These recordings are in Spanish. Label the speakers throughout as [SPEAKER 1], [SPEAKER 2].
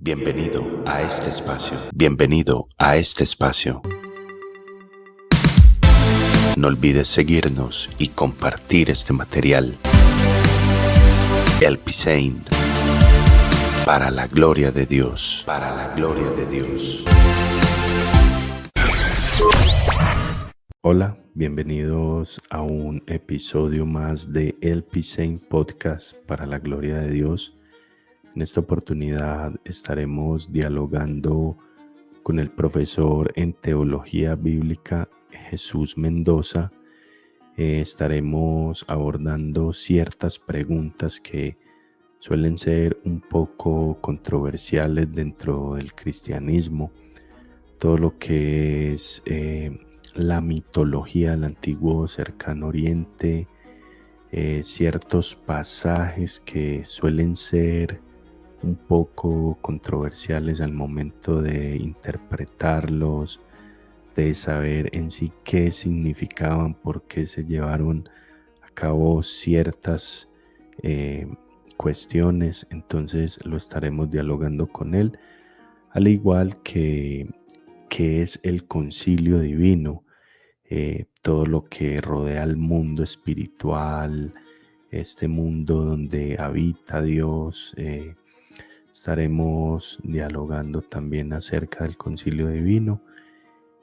[SPEAKER 1] Bienvenido a este espacio. Bienvenido a este espacio. No olvides seguirnos y compartir este material. El Pisain. Para la gloria de Dios. Para la gloria de Dios. Hola, bienvenidos a un episodio más de El Pisain Podcast para la gloria de Dios. En esta oportunidad estaremos dialogando con el profesor en Teología Bíblica Jesús Mendoza. Estaremos abordando ciertas preguntas que suelen ser un poco controversiales dentro del cristianismo. Todo lo que es la mitología del antiguo cercano oriente, ciertos pasajes que suelen ser un poco controversiales al momento de interpretarlos, de saber en sí qué significaban, por qué se llevaron a cabo ciertas cuestiones. Entonces lo estaremos dialogando con él, al igual que qué es el concilio divino, todo lo que rodea al mundo espiritual, este mundo donde habita Dios. Estaremos dialogando también acerca del concilio divino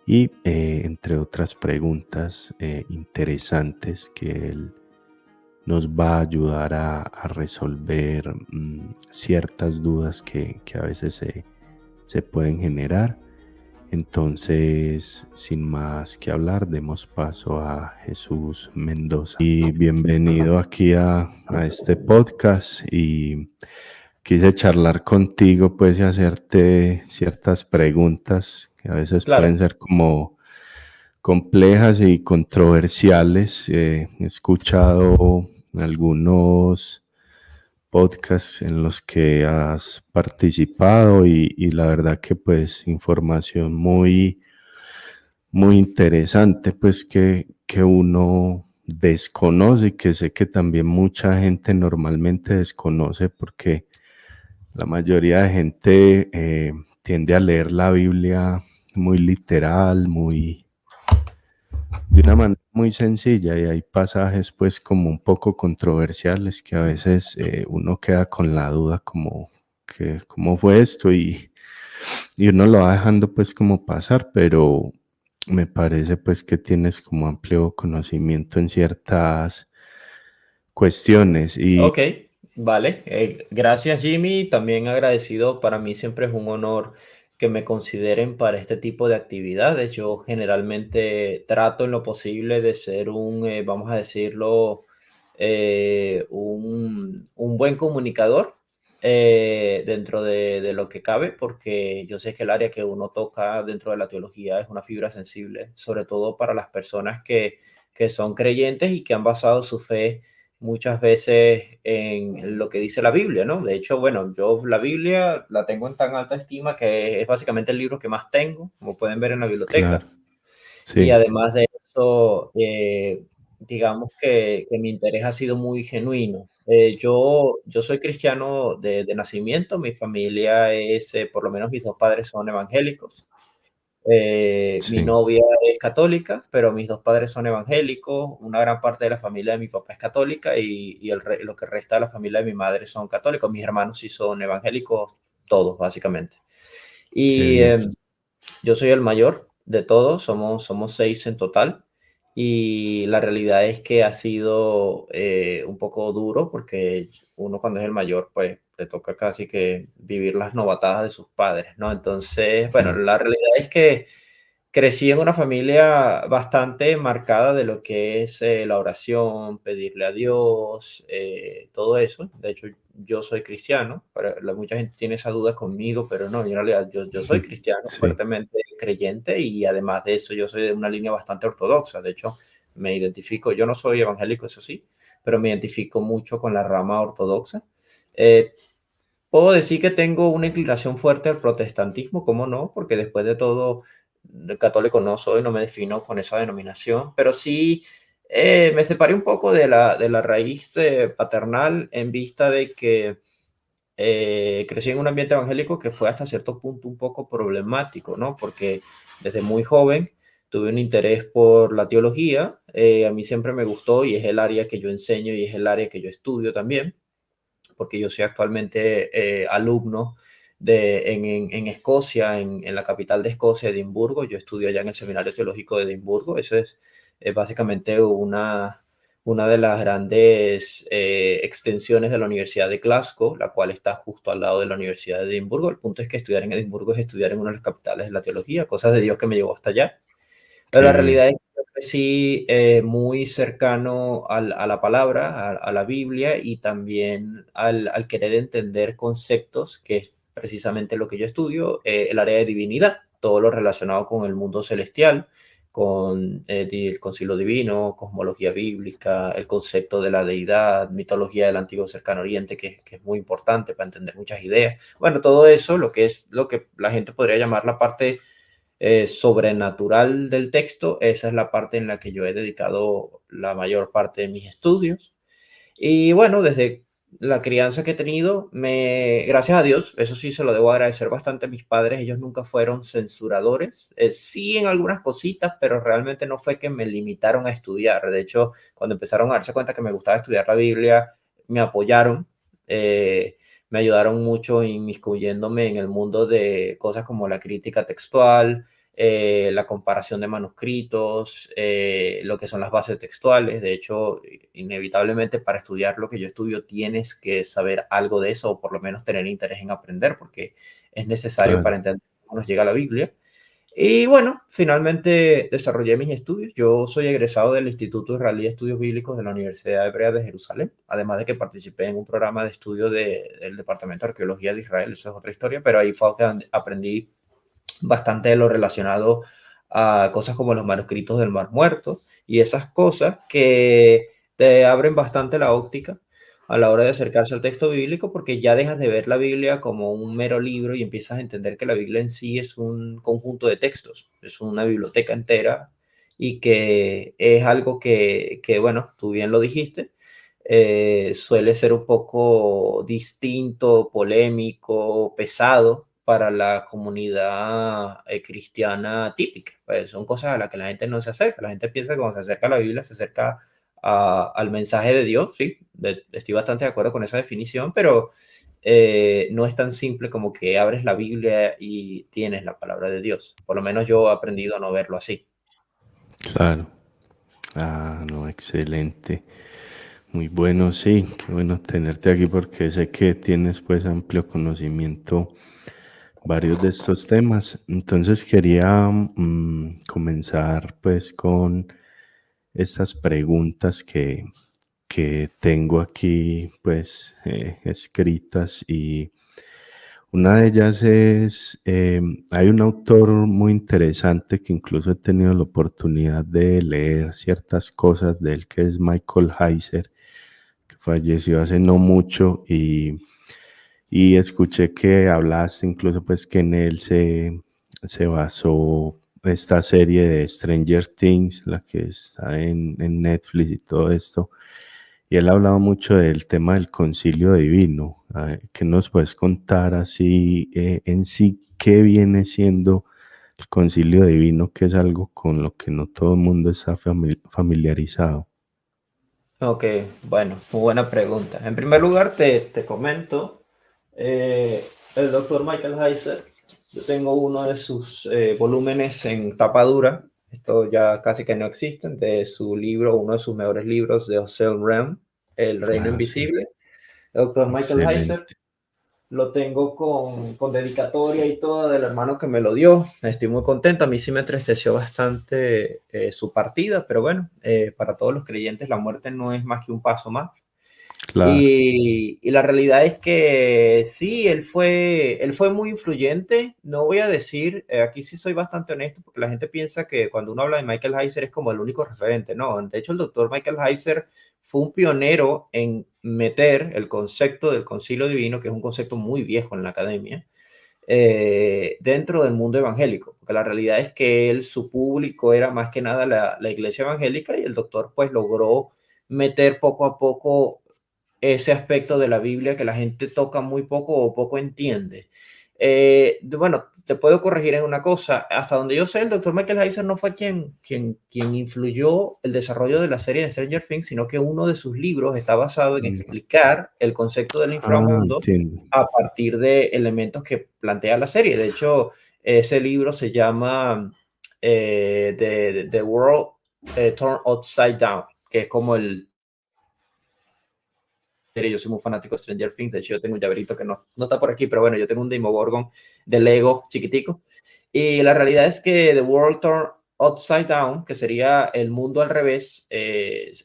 [SPEAKER 1] y entre otras preguntas interesantes que él nos va a ayudar a resolver ciertas dudas que a veces se pueden generar. Entonces, sin más que hablar, demos paso a Jesús Mendoza. Y bienvenido aquí a este podcast, y quise charlar contigo pues y hacerte ciertas preguntas que a veces pueden ser como complejas y controversiales. He escuchado algunos podcasts en los que has participado y la verdad que pues información muy interesante pues que uno desconoce y que sé que también mucha gente normalmente desconoce, porque la mayoría de gente tiende a leer la Biblia muy literal, de una manera muy sencilla, y hay pasajes pues como un poco controversiales que a veces uno queda con la duda como que cómo fue esto, y uno lo va dejando pues como pasar, pero me parece pues que tienes como amplio conocimiento en ciertas cuestiones.
[SPEAKER 2] Ok, vale. Gracias, Jimmy. También agradecido. Para mí siempre es un honor que me consideren para este tipo de actividades. Yo generalmente trato en lo posible de ser vamos a decirlo, un buen comunicador dentro de lo que cabe, porque yo sé que el área que uno toca dentro de la teología es una fibra sensible, sobre todo para las personas que son creyentes y que han basado su fe muchas veces en lo que dice la Biblia, ¿no? De hecho, bueno, yo la Biblia la tengo en tan alta estima que es básicamente el libro que más tengo, como pueden ver en la biblioteca.
[SPEAKER 1] Claro,
[SPEAKER 2] Y
[SPEAKER 1] sí,
[SPEAKER 2] además de eso, digamos que mi interés ha sido muy genuino. Yo soy cristiano de nacimiento, mi familia es, por lo menos mis dos padres son evangélicos. Mi
[SPEAKER 1] sí,
[SPEAKER 2] novia es católica, pero mis dos padres son evangélicos. Una gran parte de la familia de mi papá es católica y lo que resta de la familia de mi madre son católicos. Mis hermanos sí son evangélicos, todos básicamente.
[SPEAKER 1] qué
[SPEAKER 2] Y
[SPEAKER 1] bien.
[SPEAKER 2] yo soy el mayor de todos, somos seis en total. Y la realidad es que ha sido un poco duro, porque uno cuando es el mayor, pues le toca casi que vivir las novatadas de sus padres, ¿no? Entonces, bueno,
[SPEAKER 1] Mm.
[SPEAKER 2] la realidad es que crecí en una familia bastante marcada de lo que es la oración, pedirle a Dios, todo eso. De hecho, yo soy cristiano. Mucha gente tiene esa duda conmigo, pero no, en realidad yo soy cristiano,
[SPEAKER 1] Sí,
[SPEAKER 2] fuertemente creyente, y además de eso yo soy de una línea bastante ortodoxa. De hecho, me identifico, yo no soy evangélico, eso sí, pero me identifico mucho con la rama ortodoxa. Eh, Puedo decir que tengo una inclinación fuerte al protestantismo, ¿cómo no? Porque después de todo, católico no soy, no me defino con esa denominación, pero sí me separé un poco de la raíz paternal, en vista de que crecí en un ambiente evangélico que fue hasta cierto punto un poco problemático, ¿no? Porque desde muy joven tuve un interés por la teología, a mí siempre me gustó y es el área que yo enseño y es el área que yo estudio también, porque yo soy actualmente alumno en Escocia, en la capital de Escocia, Edimburgo. Yo estudio allá en el Seminario Teológico de Edimburgo. Eso es básicamente una de las grandes extensiones de la Universidad de Glasgow, la cual está justo al lado de la Universidad de Edimburgo. El punto es que estudiar en Edimburgo es estudiar en una de las capitales de la teología, cosas de Dios que me llevó hasta allá. Pero
[SPEAKER 1] Qué
[SPEAKER 2] la
[SPEAKER 1] bien,
[SPEAKER 2] realidad es que yo crecí muy cercano a la palabra, a la Biblia y también al querer entender conceptos, que es precisamente lo que yo estudio, el área de divinidad, todo lo relacionado con el mundo celestial, con el concilio divino, cosmología bíblica, el concepto de la deidad, mitología del antiguo cercano oriente, que es muy importante para entender muchas ideas. Bueno, todo eso, lo que es lo que la gente podría llamar la parte sobrenatural del texto, esa es la parte en la que yo he dedicado la mayor parte de mis estudios. Y bueno, desde la crianza que he tenido, gracias a Dios, eso sí se lo debo agradecer bastante a mis padres, ellos nunca fueron censuradores, sí en algunas cositas, pero realmente no fue que me limitaron a estudiar. De hecho, cuando empezaron a darse cuenta que me gustaba estudiar la Biblia, me apoyaron, me ayudaron mucho inmiscuyéndome en el mundo de cosas como la crítica textual, la comparación de manuscritos, lo que son las bases textuales. De hecho, inevitablemente para estudiar lo que yo estudio tienes que saber algo de eso o por lo menos tener interés en aprender porque es necesario
[SPEAKER 1] claro.
[SPEAKER 2] para entender cómo nos llega la Biblia. Y bueno, finalmente desarrollé mis estudios. Yo soy egresado del Instituto Israelí de Estudios Bíblicos de la Universidad Hebrea de Jerusalén, además de que participé en un programa de estudio del Departamento de Arqueología de Israel, eso es otra historia, pero ahí fue que aprendí bastante de lo relacionado a cosas como los manuscritos del Mar Muerto y esas cosas que te abren bastante la óptica a la hora de acercarse al texto bíblico porque ya dejas de ver la Biblia como un mero libro y empiezas a entender que la Biblia en sí es un conjunto de textos, es una biblioteca entera y que es algo bueno, tú bien lo dijiste, suele ser un poco distinto, polémico, pesado para la comunidad cristiana típica. Pues son cosas a las que la gente no se acerca. La gente piensa que cuando se acerca a la Biblia se acerca al mensaje de Dios. Sí, estoy bastante de acuerdo con esa definición, pero no es tan simple como que abres la Biblia y tienes la palabra de Dios. Por lo menos yo he aprendido a no verlo así.
[SPEAKER 1] Claro. Ah, no, excelente. Muy bueno, sí, qué bueno tenerte aquí porque sé que tienes pues amplio conocimiento varios de estos temas. Entonces quería comenzar pues con estas preguntas que tengo aquí pues escritas y una de ellas es, hay un autor muy interesante que incluso he tenido la oportunidad de leer ciertas cosas de él, que es Michael Heiser, que falleció hace no mucho y escuché que hablaste incluso pues que en él se basó esta serie de Stranger Things, la que está en Netflix y todo esto. Y él hablaba mucho del tema del concilio divino. ¿Qué nos puedes contar así en sí qué viene siendo el concilio divino, que es algo con lo que no todo el mundo está familiarizado?
[SPEAKER 2] Ok, bueno, muy buena pregunta. En primer lugar, te comento, el doctor Michael Heiser, yo tengo uno de sus volúmenes en tapa dura, esto ya casi que no existen, de su libro, uno de sus mejores libros, de Ocel Realm, El Reino
[SPEAKER 1] Ah, sí,
[SPEAKER 2] Invisible. El doctor Michael Heiser
[SPEAKER 1] excelente.
[SPEAKER 2] lo tengo con dedicatoria y todo del hermano que me lo dio. Estoy muy contento. A mí sí me entristeció bastante su partida, pero bueno, para todos los creyentes la muerte no es más que un paso más.
[SPEAKER 1] Claro,
[SPEAKER 2] Y la realidad es que sí, él fue muy influyente. No voy a decir, aquí sí soy bastante honesto, porque la gente piensa que cuando uno habla de Michael Heiser es como el único referente. No, de hecho el doctor Michael Heiser fue un pionero en meter el concepto del concilio divino, que es un concepto muy viejo en la academia, dentro del mundo evangélico, porque la realidad es que él, su público era más que nada la iglesia evangélica y el doctor pues logró meter poco a poco ese aspecto de la Biblia que la gente toca muy poco o poco entiende. Bueno, te puedo corregir en una cosa. Hasta donde yo sé, el doctor Michael Heiser no fue quien influyó el desarrollo de la serie de Stranger Things, sino que uno de sus libros está basado en
[SPEAKER 1] Mm.
[SPEAKER 2] explicar el concepto del
[SPEAKER 1] Ah,
[SPEAKER 2] inframundo
[SPEAKER 1] entiendo.
[SPEAKER 2] a partir de elementos que plantea la serie. De hecho, ese libro se llama The World Turned Upside Down, que es como el serie. Yo soy muy fanático de Stranger Things. De hecho, yo tengo un llaverito que no está por aquí, pero bueno, yo tengo un Demogorgon de Lego chiquitico. Y la realidad es que The World Turned Upside Down, que sería el mundo al revés,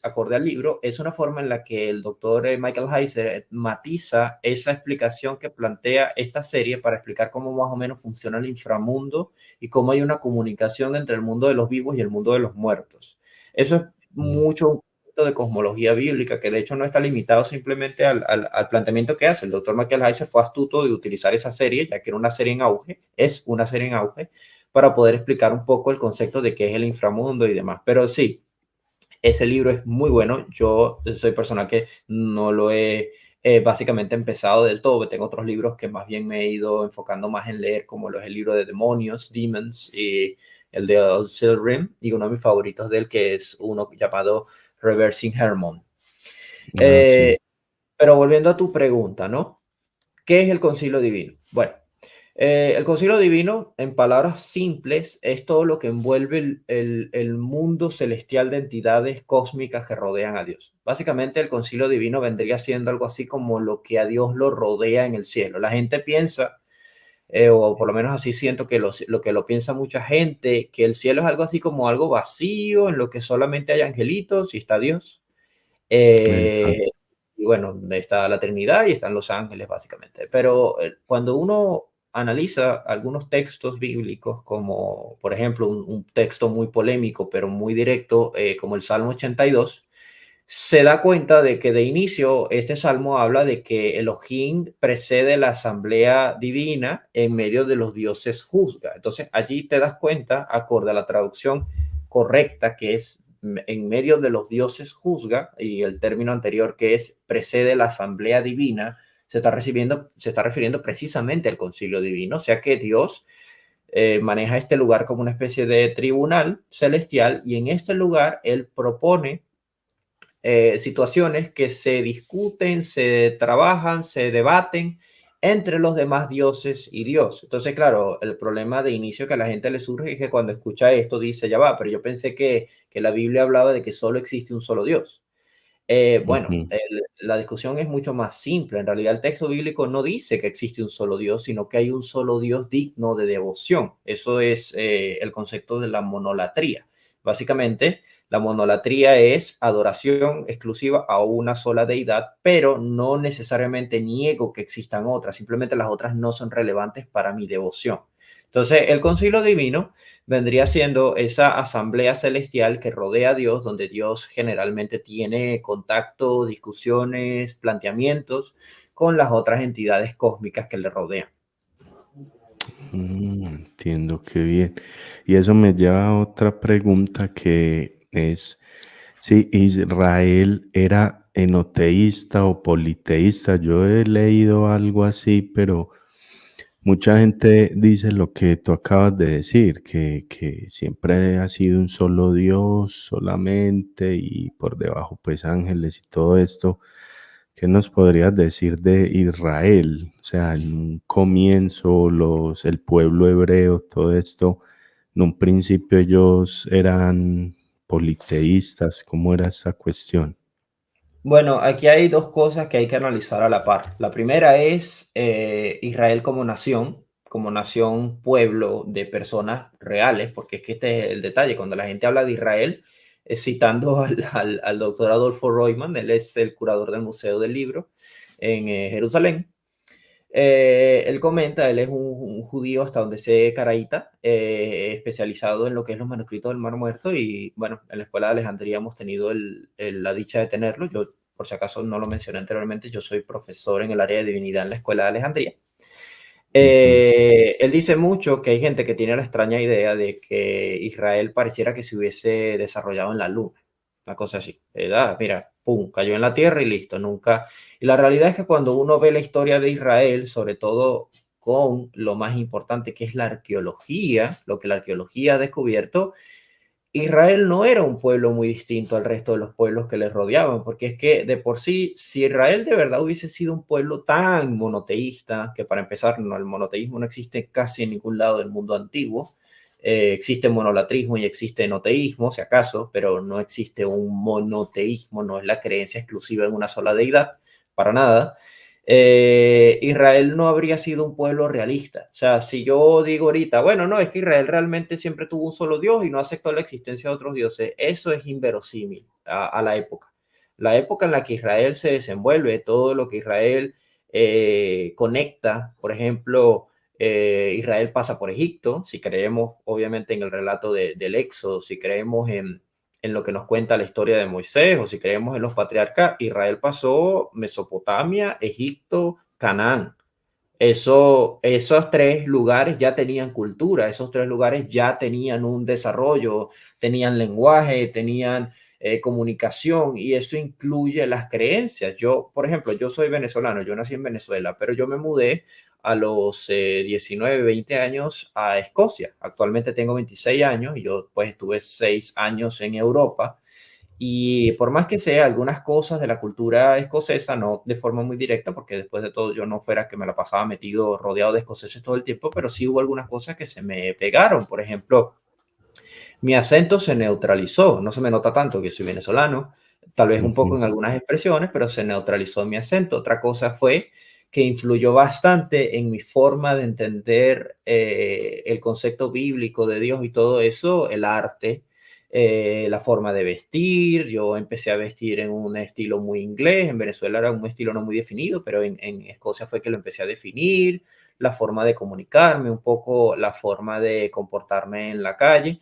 [SPEAKER 2] acorde al libro, es una forma en la que el doctor Michael Heiser matiza esa explicación que plantea esta serie para explicar cómo más o menos funciona el inframundo y cómo hay una comunicación entre el mundo de los vivos y el mundo de los muertos. Eso es
[SPEAKER 1] Mm.
[SPEAKER 2] mucho de cosmología bíblica, que de hecho no está limitado simplemente al planteamiento que hace. El doctor Michael Heiser fue astuto de utilizar esa serie, ya que era una serie en auge, es una serie en auge, para poder explicar un poco el concepto de qué es el inframundo y demás. Pero sí, ese libro es muy bueno. Yo soy personal que no lo he básicamente empezado del todo. Tengo otros libros que más bien me he ido enfocando más en leer, como lo es el libro de demonios, Demons, y el de Old Rim, y uno de mis favoritos de él, que es uno llamado Reversing Hermon.
[SPEAKER 1] Ah, sí.
[SPEAKER 2] Eh, pero volviendo a tu pregunta, ¿no? ¿Qué es el concilio divino? Bueno, el concilio divino, en palabras simples, es todo lo que envuelve el mundo celestial de entidades cósmicas que rodean a Dios. Básicamente, el concilio divino vendría siendo algo así como lo que a Dios lo rodea en el cielo. La gente piensa, o por lo menos así siento que lo que lo piensa mucha gente, que el cielo es algo así como algo vacío, en lo que solamente hay angelitos y está Dios.
[SPEAKER 1] Exacto.
[SPEAKER 2] Eh, y bueno, está la Trinidad y están los ángeles, básicamente. Pero cuando uno analiza algunos textos bíblicos, como por ejemplo un texto muy polémico, pero muy directo, como el Salmo 82, se da cuenta de que de inicio este salmo habla de que Elohim precede la asamblea divina en medio de los dioses juzga. Entonces allí te das cuenta, acorde a la traducción correcta, que es en medio de los dioses juzga, y el término anterior que es precede la asamblea divina, se está refiriendo precisamente al concilio divino, o sea que Dios maneja este lugar como una especie de tribunal celestial, y en este lugar él propone situaciones que se discuten, se trabajan, se debaten entre los demás dioses y Dios. Entonces, claro, el problema de inicio que a la gente le surge es que cuando escucha esto dice, ya va, pero yo pensé que la Biblia hablaba de que solo existe un solo Dios. Bueno,
[SPEAKER 1] Ujú.
[SPEAKER 2] la discusión es mucho más simple. En realidad, el texto bíblico no dice que existe un solo Dios, sino que hay un solo Dios digno de devoción. Eso es el concepto de la monolatría. Básicamente, la monolatría es adoración exclusiva a una sola deidad, pero no necesariamente niego que existan otras, simplemente las otras no son relevantes para mi devoción. Entonces, el concilio divino vendría siendo esa asamblea celestial que rodea a Dios, donde Dios generalmente tiene contacto, discusiones, planteamientos con las otras entidades cósmicas que le rodean.
[SPEAKER 1] Entiendo, qué bien. Y eso me lleva a otra pregunta que es si Israel era enoteísta o politeísta. Yo he leído algo así, pero mucha gente dice lo que tú acabas de decir, que siempre ha sido un solo Dios solamente y por debajo pues ángeles y todo esto. ¿Qué nos podrías decir de Israel? O sea, en un comienzo, el pueblo hebreo, todo esto, en un principio ellos eran politeístas. ¿Cómo era esa cuestión?
[SPEAKER 2] Bueno, aquí hay dos cosas que hay que analizar a la par. La primera es Israel como nación, pueblo de personas reales, porque es que este es el detalle. Cuando la gente habla de Israel, citando al doctor Adolfo Royman, él es el curador del Museo del Libro en Jerusalén. Él comenta, él es un judío hasta donde sé caraíta, especializado en lo que es los manuscritos del Mar Muerto, y bueno, en la Escuela de Alejandría hemos tenido la dicha de tenerlo. Yo, por si acaso no lo mencioné anteriormente, yo soy profesor en el área de divinidad en la Escuela de Alejandría.
[SPEAKER 1] Ujú.
[SPEAKER 2] Él dice mucho que hay gente que tiene la extraña idea de que Israel pareciera que se hubiese desarrollado en la luna. una cosa así. Mira, pum, cayó en la tierra y listo, nunca. Y la realidad es que cuando uno ve la historia de Israel, sobre todo con lo más importante que es la arqueología, lo que la arqueología ha descubierto, Israel no era un pueblo muy distinto al resto de los pueblos que les rodeaban, porque es que de por sí, si Israel de verdad hubiese sido un pueblo tan monoteísta, que para empezar, no, el monoteísmo no existe casi en ningún lado del mundo antiguo, existe monolatrismo y existe enoteísmo, si acaso, pero no existe un monoteísmo, no es la creencia exclusiva en una sola deidad, para nada. Israel no habría sido un pueblo realista. O sea, si yo digo ahorita, bueno, no, es que Israel realmente siempre tuvo un solo Dios y no aceptó la existencia de otros dioses, eso es inverosímil a la época. La época en la que Israel se desenvuelve, todo lo que Israel conecta, por ejemplo, Israel pasa por Egipto, si creemos obviamente en el relato del Éxodo, si creemos en lo que nos cuenta la historia de Moisés, o si creemos en los patriarcas, Israel pasó Mesopotamia, Egipto, Canaán. Esos tres lugares ya tenían cultura, esos tres lugares ya tenían un desarrollo, tenían lenguaje, tenían comunicación, y eso incluye las creencias. Yo, por ejemplo, yo soy venezolano, yo nací en Venezuela, pero yo me mudé a los 19, 20 años a Escocia. Actualmente tengo 26 años y yo pues estuve 6 años en Europa. Y por más que sea algunas cosas de la cultura escocesa, no de forma muy directa, porque después de todo yo no fuera que me la pasaba metido rodeado de escoceses todo el tiempo, pero sí hubo algunas cosas que se me pegaron. Por ejemplo, mi acento se neutralizó, no se me nota tanto que soy venezolano, tal vez un poco
[SPEAKER 1] Ujú.
[SPEAKER 2] en algunas expresiones, pero se neutralizó mi acento. Otra cosa fue que influyó bastante en mi forma de entender el concepto bíblico de Dios y todo eso, el arte, la forma de vestir. Yo empecé a vestir en un estilo muy inglés, en Venezuela era un estilo no muy definido, pero en Escocia fue que lo empecé a definir, la forma de comunicarme, un poco la forma de comportarme en la calle.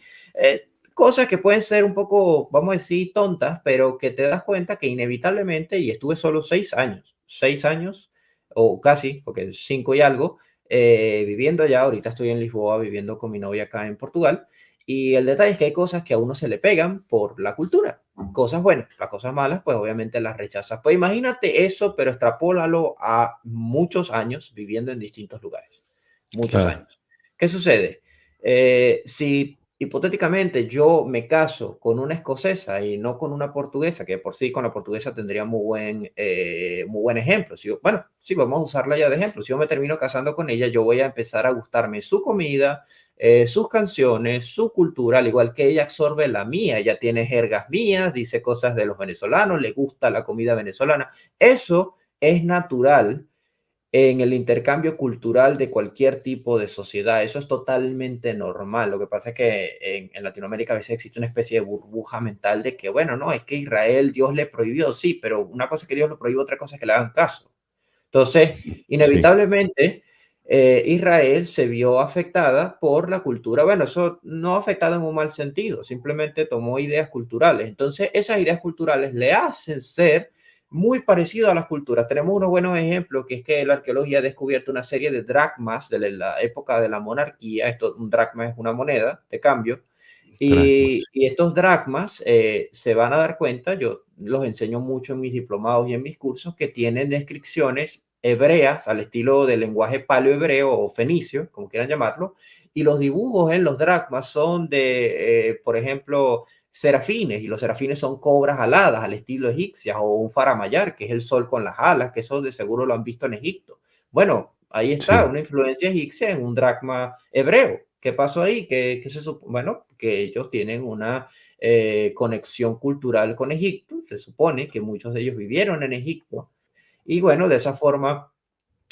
[SPEAKER 2] Cosas que pueden ser un poco, vamos a decir, tontas, pero que te das cuenta que inevitablemente, y estuve solo 6 años, o casi, porque 5 y algo, viviendo allá. Ahorita estoy en Lisboa viviendo con mi novia acá en Portugal, y el detalle es que hay cosas que a uno se le pegan por la cultura, cosas buenas, las cosas malas, pues obviamente las rechazas. Pues imagínate eso, pero extrapólalo a muchos años viviendo en distintos lugares, muchos
[SPEAKER 1] Claro,
[SPEAKER 2] años. ¿Qué sucede? Si hipotéticamente yo me caso con una escocesa y no con una portuguesa, que por sí con la portuguesa tendría muy buen ejemplo. Si yo, bueno, sí, vamos a usarla ya de ejemplo. Si yo me termino casando con ella, yo voy a empezar a gustarme su comida, sus canciones, su cultura, al igual que ella absorbe la mía. Ella tiene jergas mías, dice cosas de los venezolanos, le gusta la comida venezolana. Eso es natural en el intercambio cultural de cualquier tipo de sociedad. Eso es totalmente normal. Lo que pasa es que en Latinoamérica a veces existe una especie de burbuja mental de que, bueno, no, es que Israel Dios le prohibió, sí, pero una cosa es que Dios lo prohibió, otra cosa es que le hagan caso. Entonces,
[SPEAKER 1] sí,
[SPEAKER 2] inevitablemente, Israel se vio afectada por la cultura. Bueno, eso no afectada en un mal sentido, simplemente tomó ideas culturales. Entonces, esas ideas culturales le hacen ser muy parecido a las culturas. Tenemos unos buenos ejemplos, que es que la arqueología ha descubierto una serie de dracmas de la época de la monarquía. Esto, un dracma es una moneda de cambio,
[SPEAKER 1] dracmas.
[SPEAKER 2] y estos dracmas se van a dar cuenta, yo los enseño mucho en mis diplomados y en mis cursos, que tienen descripciones hebreas al estilo del lenguaje paleohebreo o fenicio, como quieran llamarlo, y los dibujos en los dracmas son de, por ejemplo, serafines, y los serafines son cobras aladas al estilo egipcias, o un faramayar, que es el sol con las alas, que eso de seguro lo han visto en Egipto. Bueno, ahí está,
[SPEAKER 1] Sí,
[SPEAKER 2] una influencia egipcia en un dracma hebreo. ¿Qué pasó ahí? Bueno, que ellos tienen una conexión cultural con Egipto. Se supone que muchos de ellos vivieron en Egipto. Y bueno, de esa forma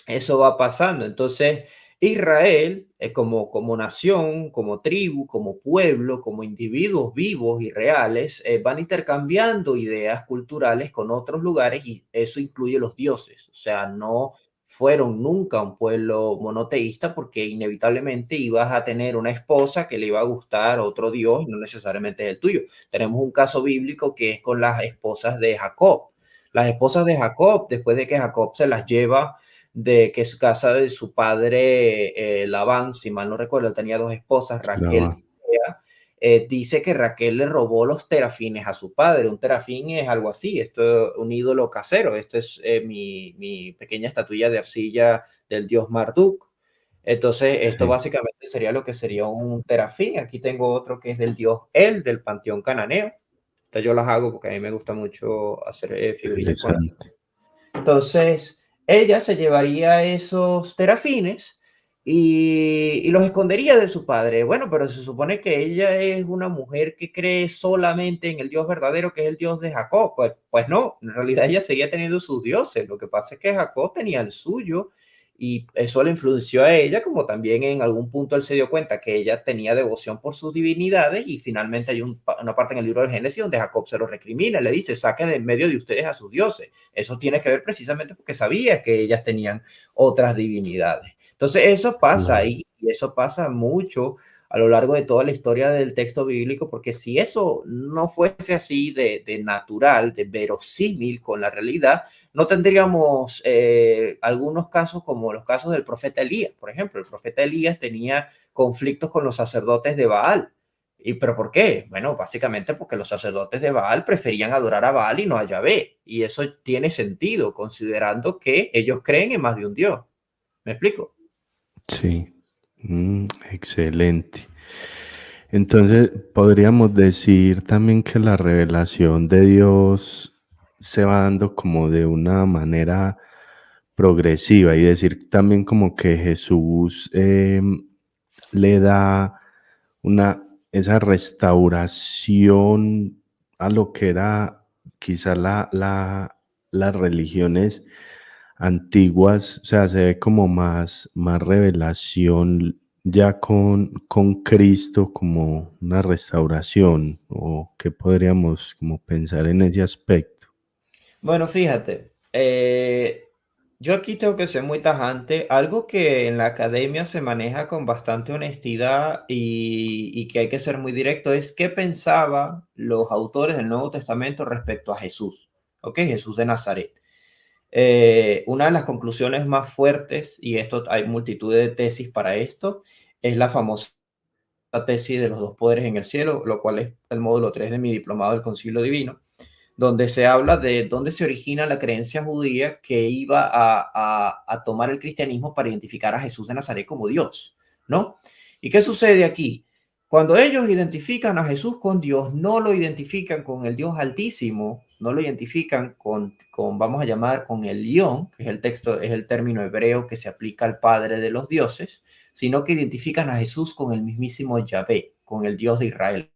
[SPEAKER 2] eso va pasando. Entonces, Israel, como nación, como tribu, como pueblo, como individuos vivos y reales, van intercambiando ideas culturales con otros lugares, y eso incluye los dioses. O sea, no fueron nunca un pueblo monoteísta, porque inevitablemente ibas a tener una esposa que le iba a gustar otro dios, no necesariamente es el tuyo. Tenemos un caso bíblico que es con las esposas de Jacob. Las esposas de Jacob, después de que Jacob se las lleva de que es casa de su padre Labán, si mal no recuerdo, él tenía dos esposas,
[SPEAKER 1] la
[SPEAKER 2] Raquel
[SPEAKER 1] va.
[SPEAKER 2] y Lea. dice que Raquel le robó los terafines a su padre. Un terafín es algo así, esto es un ídolo casero, esto es mi pequeña estatuilla de arcilla del dios Marduk. Entonces, esto
[SPEAKER 1] Sí,
[SPEAKER 2] básicamente sería lo que sería un terafín. Aquí tengo otro que es del dios El, del panteón cananeo. Estas yo las hago porque a mí me gusta mucho hacer figurillas con las.
[SPEAKER 1] interesante.
[SPEAKER 2] Entonces, ella se llevaría esos terafines y los escondería de su padre. Bueno, pero se supone que ella es una mujer que cree solamente en el Dios verdadero, que es el Dios de Jacob. Pues no, en realidad ella seguía teniendo sus dioses. Lo que pasa es que Jacob tenía el suyo y eso le influenció a ella, como también en algún punto él se dio cuenta que ella tenía devoción por sus divinidades y finalmente hay una parte en el libro del Génesis donde Jacob se lo recrimina, le dice, saquen de en medio de ustedes a sus dioses. Eso tiene que ver precisamente porque sabía que ellas tenían otras divinidades. Entonces eso pasa
[SPEAKER 1] Claro.
[SPEAKER 2] ahí y eso pasa mucho a lo largo de toda la historia del texto bíblico, porque si eso no fuese así de natural, de verosímil con la realidad, no tendríamos algunos casos como los casos del profeta Elías. Por ejemplo, el profeta Elías tenía conflictos con los sacerdotes de Baal. ¿Pero por qué? Bueno, básicamente porque los sacerdotes de Baal preferían adorar a Baal y no a Yahvé. Y eso tiene sentido, considerando que ellos creen en más de un Dios. ¿Me explico?
[SPEAKER 1] Sí, excelente. Entonces, podríamos decir también que la revelación de Dios se va dando como de una manera progresiva y decir también como que Jesús le da una, esa restauración a lo que era quizá las religiones antiguas, o sea, se ve como más revelación ya con Cristo como una restauración, o qué podríamos como pensar en ese aspecto.
[SPEAKER 2] Bueno, fíjate, yo aquí tengo que ser muy tajante. Algo que en la academia se maneja con bastante honestidad y que hay que ser muy directo es qué pensaban los autores del Nuevo Testamento respecto a Jesús, ¿ok? Jesús de Nazaret. Una de las conclusiones más fuertes, y esto hay multitud de tesis para esto, es la famosa tesis de los dos poderes en el cielo, lo cual es el módulo 3 de mi diplomado del Concilio Divino, donde se habla de dónde se origina la creencia judía que iba a tomar el cristianismo para identificar a Jesús de Nazaret como Dios, ¿no? ¿Y qué sucede aquí? Cuando ellos identifican a Jesús con Dios, no lo identifican con el Dios Altísimo, no lo identifican vamos a llamar, con el Lión, que es el texto, es el término hebreo que se aplica al Padre de los dioses, sino que identifican a Jesús con el mismísimo Yahvé, con el Dios de Israel.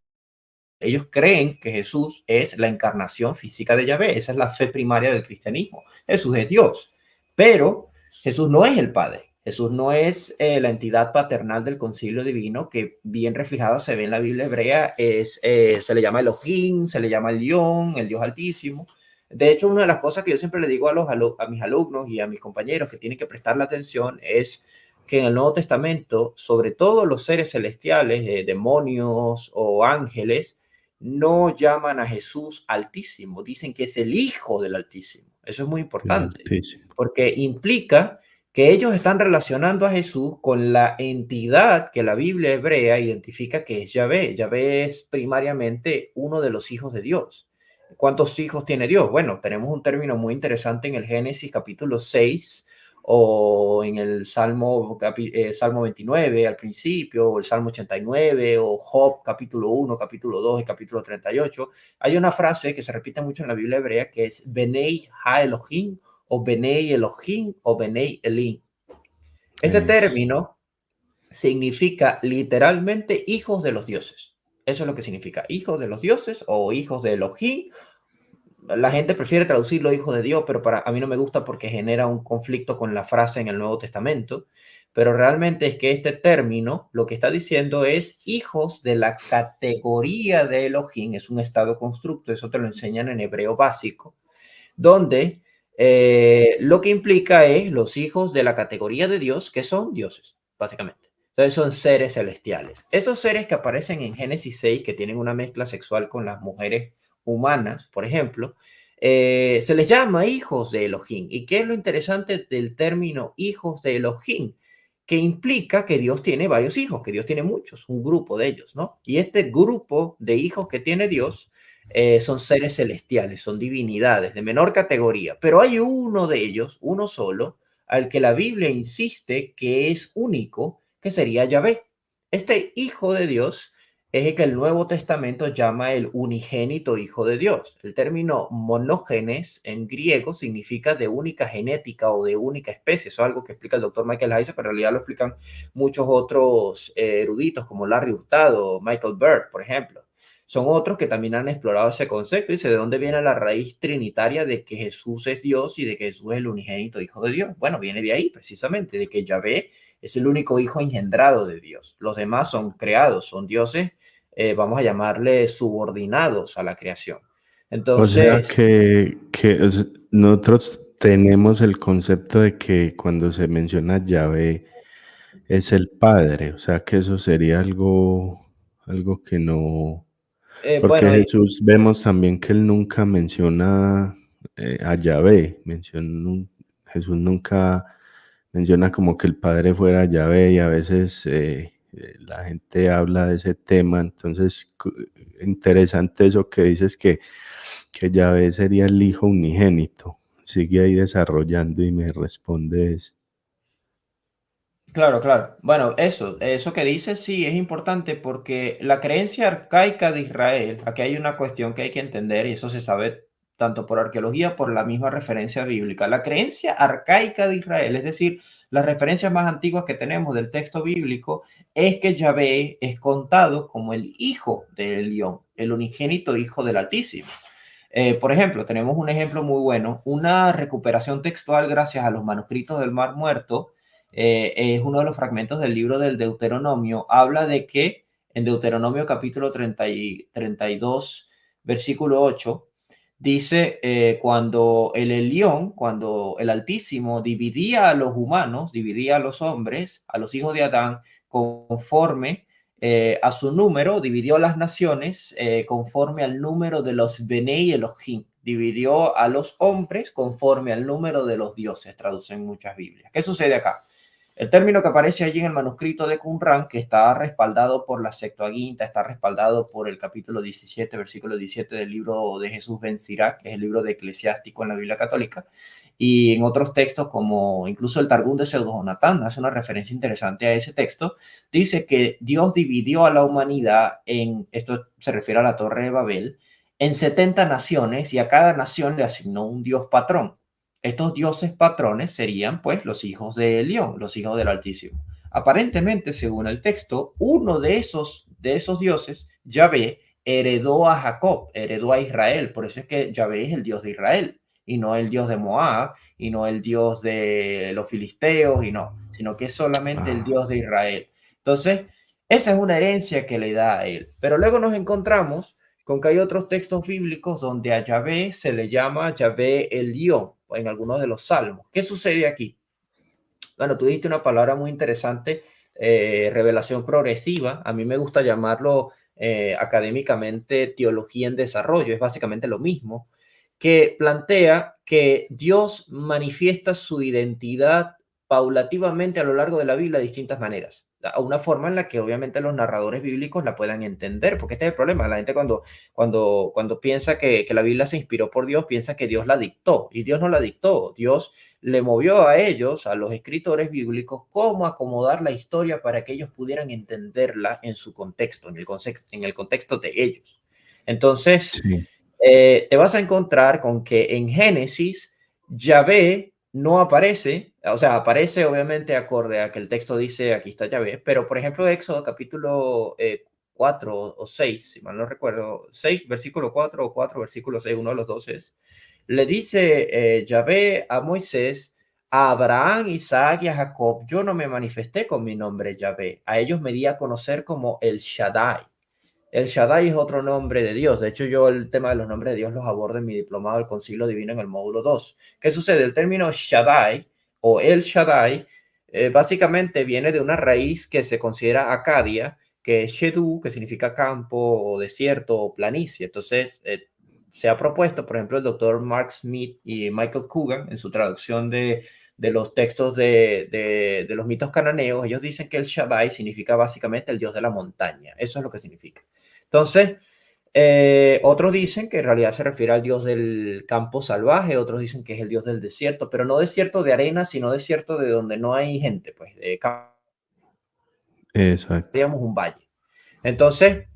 [SPEAKER 2] Ellos creen que Jesús es la encarnación física de Yahvé. Esa es la fe primaria del cristianismo. Jesús es Dios, pero Jesús no es el Padre. Jesús no es la entidad paternal del concilio divino que bien reflejada se ve en la Biblia hebrea. Se le llama Elohim, se le llama el León, el Dios Altísimo. De hecho, una de las cosas que yo siempre le digo a mis alumnos y a mis compañeros que tienen que prestar la atención es que en el Nuevo Testamento, sobre todo los seres celestiales, demonios o ángeles, no llaman a Jesús Altísimo, dicen que es el Hijo del Altísimo. Eso es muy
[SPEAKER 1] El
[SPEAKER 2] importante,
[SPEAKER 1] Altísimo.
[SPEAKER 2] porque implica que ellos están relacionando a Jesús con la entidad que la Biblia hebrea identifica que es Yahvé. Yahvé es primariamente uno de los hijos de Dios. ¿Cuántos hijos tiene Dios? Bueno, tenemos un término muy interesante en el Génesis capítulo 6 o en el Salmo 29 al principio, o el Salmo 89, o Job capítulo 1, capítulo 2 y capítulo 38. Hay una frase que se repite mucho en la Biblia hebrea que es Benei Ha Elohim, o Benei Elohim, o Benei Elim. Este
[SPEAKER 1] Es,
[SPEAKER 2] término significa literalmente hijos de los dioses. Eso es lo que significa, hijos de los dioses o hijos de Elohim. La gente prefiere traducirlo hijo de Dios, pero a mí no me gusta porque genera un conflicto con la frase en el Nuevo Testamento. Pero realmente es que este término lo que está diciendo es hijos de la categoría de Elohim, es un estado constructo, eso te lo enseñan en hebreo básico, donde lo que implica es los hijos de la categoría de Dios, que son dioses, básicamente. Entonces son seres celestiales. Esos seres que aparecen en Génesis 6, que tienen una mezcla sexual con las mujeres humanas, por ejemplo, se les llama hijos de Elohim. ¿Y qué es lo interesante del término hijos de Elohim? que implica que Dios tiene varios hijos, que Dios tiene muchos, un grupo de ellos, ¿no? Y este grupo de hijos que tiene Dios son seres celestiales, son divinidades de menor categoría, pero hay uno de ellos, uno solo, al que la Biblia insiste que es único, que sería Yahvé. Este hijo de Dios es el que el Nuevo Testamento llama el unigénito Hijo de Dios. El término monógenes en griego significa de única genética o de única especie. Eso es algo que explica el doctor Michael Heiser, pero en realidad lo explican muchos otros eruditos como Larry Hurtado, Michael Bird, por ejemplo. Son otros que también han explorado ese concepto y dice de dónde viene la raíz trinitaria de que Jesús es Dios y de que Jesús es el unigénito Hijo de Dios. Bueno, viene de ahí precisamente, de que Yahvé es el único hijo engendrado de Dios. Los demás son creados, son dioses, vamos a llamarle subordinados a la creación.
[SPEAKER 1] O sea
[SPEAKER 2] Entonces,
[SPEAKER 1] que nosotros tenemos el concepto de que cuando se menciona Yahvé es el Padre, o sea que eso sería algo que no, porque
[SPEAKER 2] bueno,
[SPEAKER 1] Jesús vemos también que él nunca menciona a Yahvé, Jesús nunca menciona como que el Padre fuera Yahvé y a veces la gente habla de ese tema, entonces interesante eso que dices que Yahvé sería el Hijo unigénito. Sigue ahí desarrollando y me respondes.
[SPEAKER 2] claro, claro. Bueno, eso que dices sí es importante porque la creencia arcaica de Israel, aquí hay una cuestión que hay que entender y eso se sabe tanto por arqueología, por la misma referencia bíblica. La creencia arcaica de Israel, es decir, las referencias más antiguas que tenemos del texto bíblico, es que Yahvé es contado como el hijo de Elión, el unigénito hijo del Altísimo. Por ejemplo, tenemos un ejemplo muy bueno, una recuperación textual gracias a los manuscritos del Mar Muerto, es uno de los fragmentos del libro del Deuteronomio, habla de que en Deuteronomio capítulo 32, versículo 8, dice, cuando el Altísimo dividía a los humanos, dividía a los hombres, a los hijos de Adán, conforme a su número, dividió las naciones conforme al número de los Benei Elohim, dividió a los hombres conforme al número de los dioses, traducen muchas Biblias. ¿Qué sucede acá? El término que aparece allí en el manuscrito de Qumran, que está respaldado por la Septuaginta, está respaldado por el capítulo 17, versículo 17 del libro de Jesús ben Sirach, que es el libro de eclesiástico en la Biblia católica, y en otros textos como incluso el Targum de Pseudo Jonatán hace una referencia interesante a ese texto, dice que Dios dividió a la humanidad esto se refiere a la Torre de Babel, en 70 naciones y a cada nación le asignó un dios patrón. Estos dioses patrones serían pues los hijos de Elión, los hijos del Altísimo. Aparentemente, según el texto, uno de esos dioses, Yahvé, heredó a Jacob, heredó a Israel. Por eso es que Yahvé es el Dios de Israel y no el Dios de Moab y no el Dios de los filisteos y no, sino que es solamente el
[SPEAKER 1] Ah,
[SPEAKER 2] Dios de Israel. Entonces, esa es una herencia que le da a él. Pero luego nos encontramos con que hay otros textos bíblicos donde a Yahvé se le llama Yahvé Elión en algunos de los salmos. ¿Qué sucede aquí? Bueno, tú dijiste una palabra muy interesante, revelación progresiva. A mí me gusta llamarlo académicamente teología en desarrollo. Es básicamente lo mismo, que plantea que Dios manifiesta su identidad paulativamente a lo largo de la Biblia de distintas maneras. A una forma en la que obviamente los narradores bíblicos la puedan entender, porque este es el problema. La gente cuando piensa que la Biblia se inspiró por Dios, piensa que Dios la dictó, y Dios no la dictó. Dios le movió a ellos, a los escritores bíblicos, cómo acomodar la historia para que ellos pudieran entenderla en su contexto, en el contexto de ellos. Entonces,
[SPEAKER 1] sí.
[SPEAKER 2] te vas a encontrar con que en Génesis, Yahvé no aparece, o sea, aparece obviamente acorde a que el texto dice aquí está Yahvé, pero por ejemplo, Éxodo capítulo 4 o 6, si mal no recuerdo, 6 versículo 4 o 4 versículo 6, uno de los dos es, le dice Yahvé a Moisés, a Abraham, Isaac y a Jacob, yo no me manifesté con mi nombre Yahvé, a ellos me di a conocer como el Shaddai. El Shaddai es otro nombre de Dios. De hecho, yo el tema de los nombres de Dios los abordo en mi diplomado del Concilio Divino en el módulo 2. ¿Qué sucede? El término Shaddai o el Shaddai básicamente viene de una raíz que se considera acadia, que es Shedu, que significa campo o desierto o planicie. Entonces, se ha propuesto, por ejemplo, el doctor Mark Smith y Michael Coogan en su traducción de los textos de los mitos cananeos, ellos dicen que el Shaddai significa básicamente el dios de la montaña. Eso es lo que significa. Entonces, otros dicen que en realidad se refiere al dios del campo salvaje, otros dicen que es el dios del desierto, pero no desierto de arena, sino desierto de donde no hay gente, pues,
[SPEAKER 1] Exacto.
[SPEAKER 2] digamos un valle. Entonces,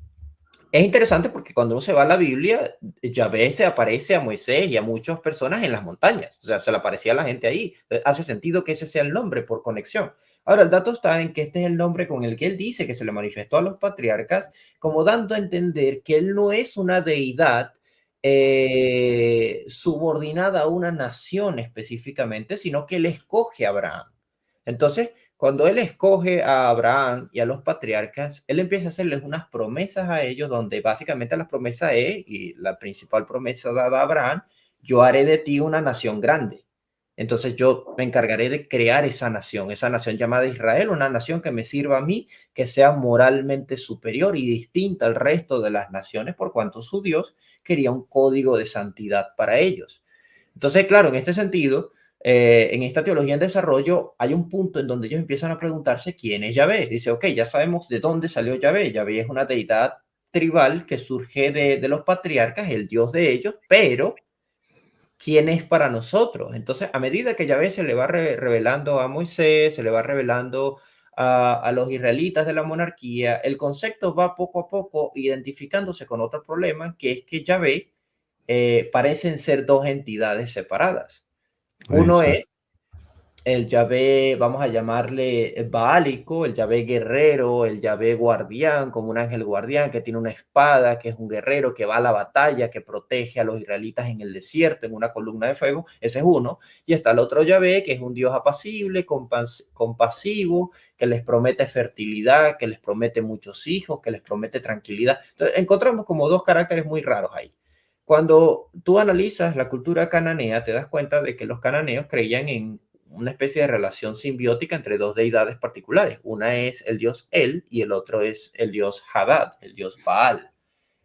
[SPEAKER 2] es interesante porque cuando uno se va a la Biblia, Yahvé se aparece a Moisés y a muchas personas en las montañas. O sea, se le aparecía a la gente ahí. Hace sentido que ese sea el nombre por conexión. Ahora, el dato está en que este es el nombre con el que él dice que se le manifestó a los patriarcas, como dando a entender que él no es una deidad subordinada a una nación específicamente, sino que él escoge a Abraham. Entonces, cuando él escoge a Abraham y a los patriarcas, él empieza a hacerles unas promesas a ellos, donde básicamente la promesa es, y la principal promesa dada a Abraham, yo haré de ti una nación grande. Entonces yo me encargaré de crear esa nación llamada Israel, una nación que me sirva a mí, que sea moralmente superior y distinta al resto de las naciones, por cuanto su Dios quería un código de santidad para ellos. Entonces, claro, en este sentido, en esta teología en desarrollo hay un punto en donde ellos empiezan a preguntarse quién es Yahvé. Dice, ok, ya sabemos de dónde salió Yahvé. Yahvé es una deidad tribal que surge de los patriarcas, el dios de ellos, pero ¿quién es para nosotros? Entonces, a medida que Yahvé se le va revelando a Moisés, se le va revelando a los israelitas de la monarquía, el concepto va poco a poco identificándose con otro problema, que es que Yahvé parecen ser dos entidades separadas. Uno es
[SPEAKER 1] Exacto.
[SPEAKER 2] el Yahvé, vamos a llamarle baálico, el Yahvé guerrero, el Yahvé guardián, como un ángel guardián que tiene una espada, que es un guerrero que va a la batalla, que protege a los israelitas en el desierto, en una columna de fuego. Ese es uno. Y está el otro Yahvé, que es un Dios apacible, compasivo, que les promete fertilidad, que les promete muchos hijos, que les promete tranquilidad. Entonces, encontramos como dos caracteres muy raros ahí. Cuando tú analizas la cultura cananea, te das cuenta de que los cananeos creían en una especie de relación simbiótica entre dos deidades particulares. Una es el dios El y el otro es el dios Hadad, el dios Baal.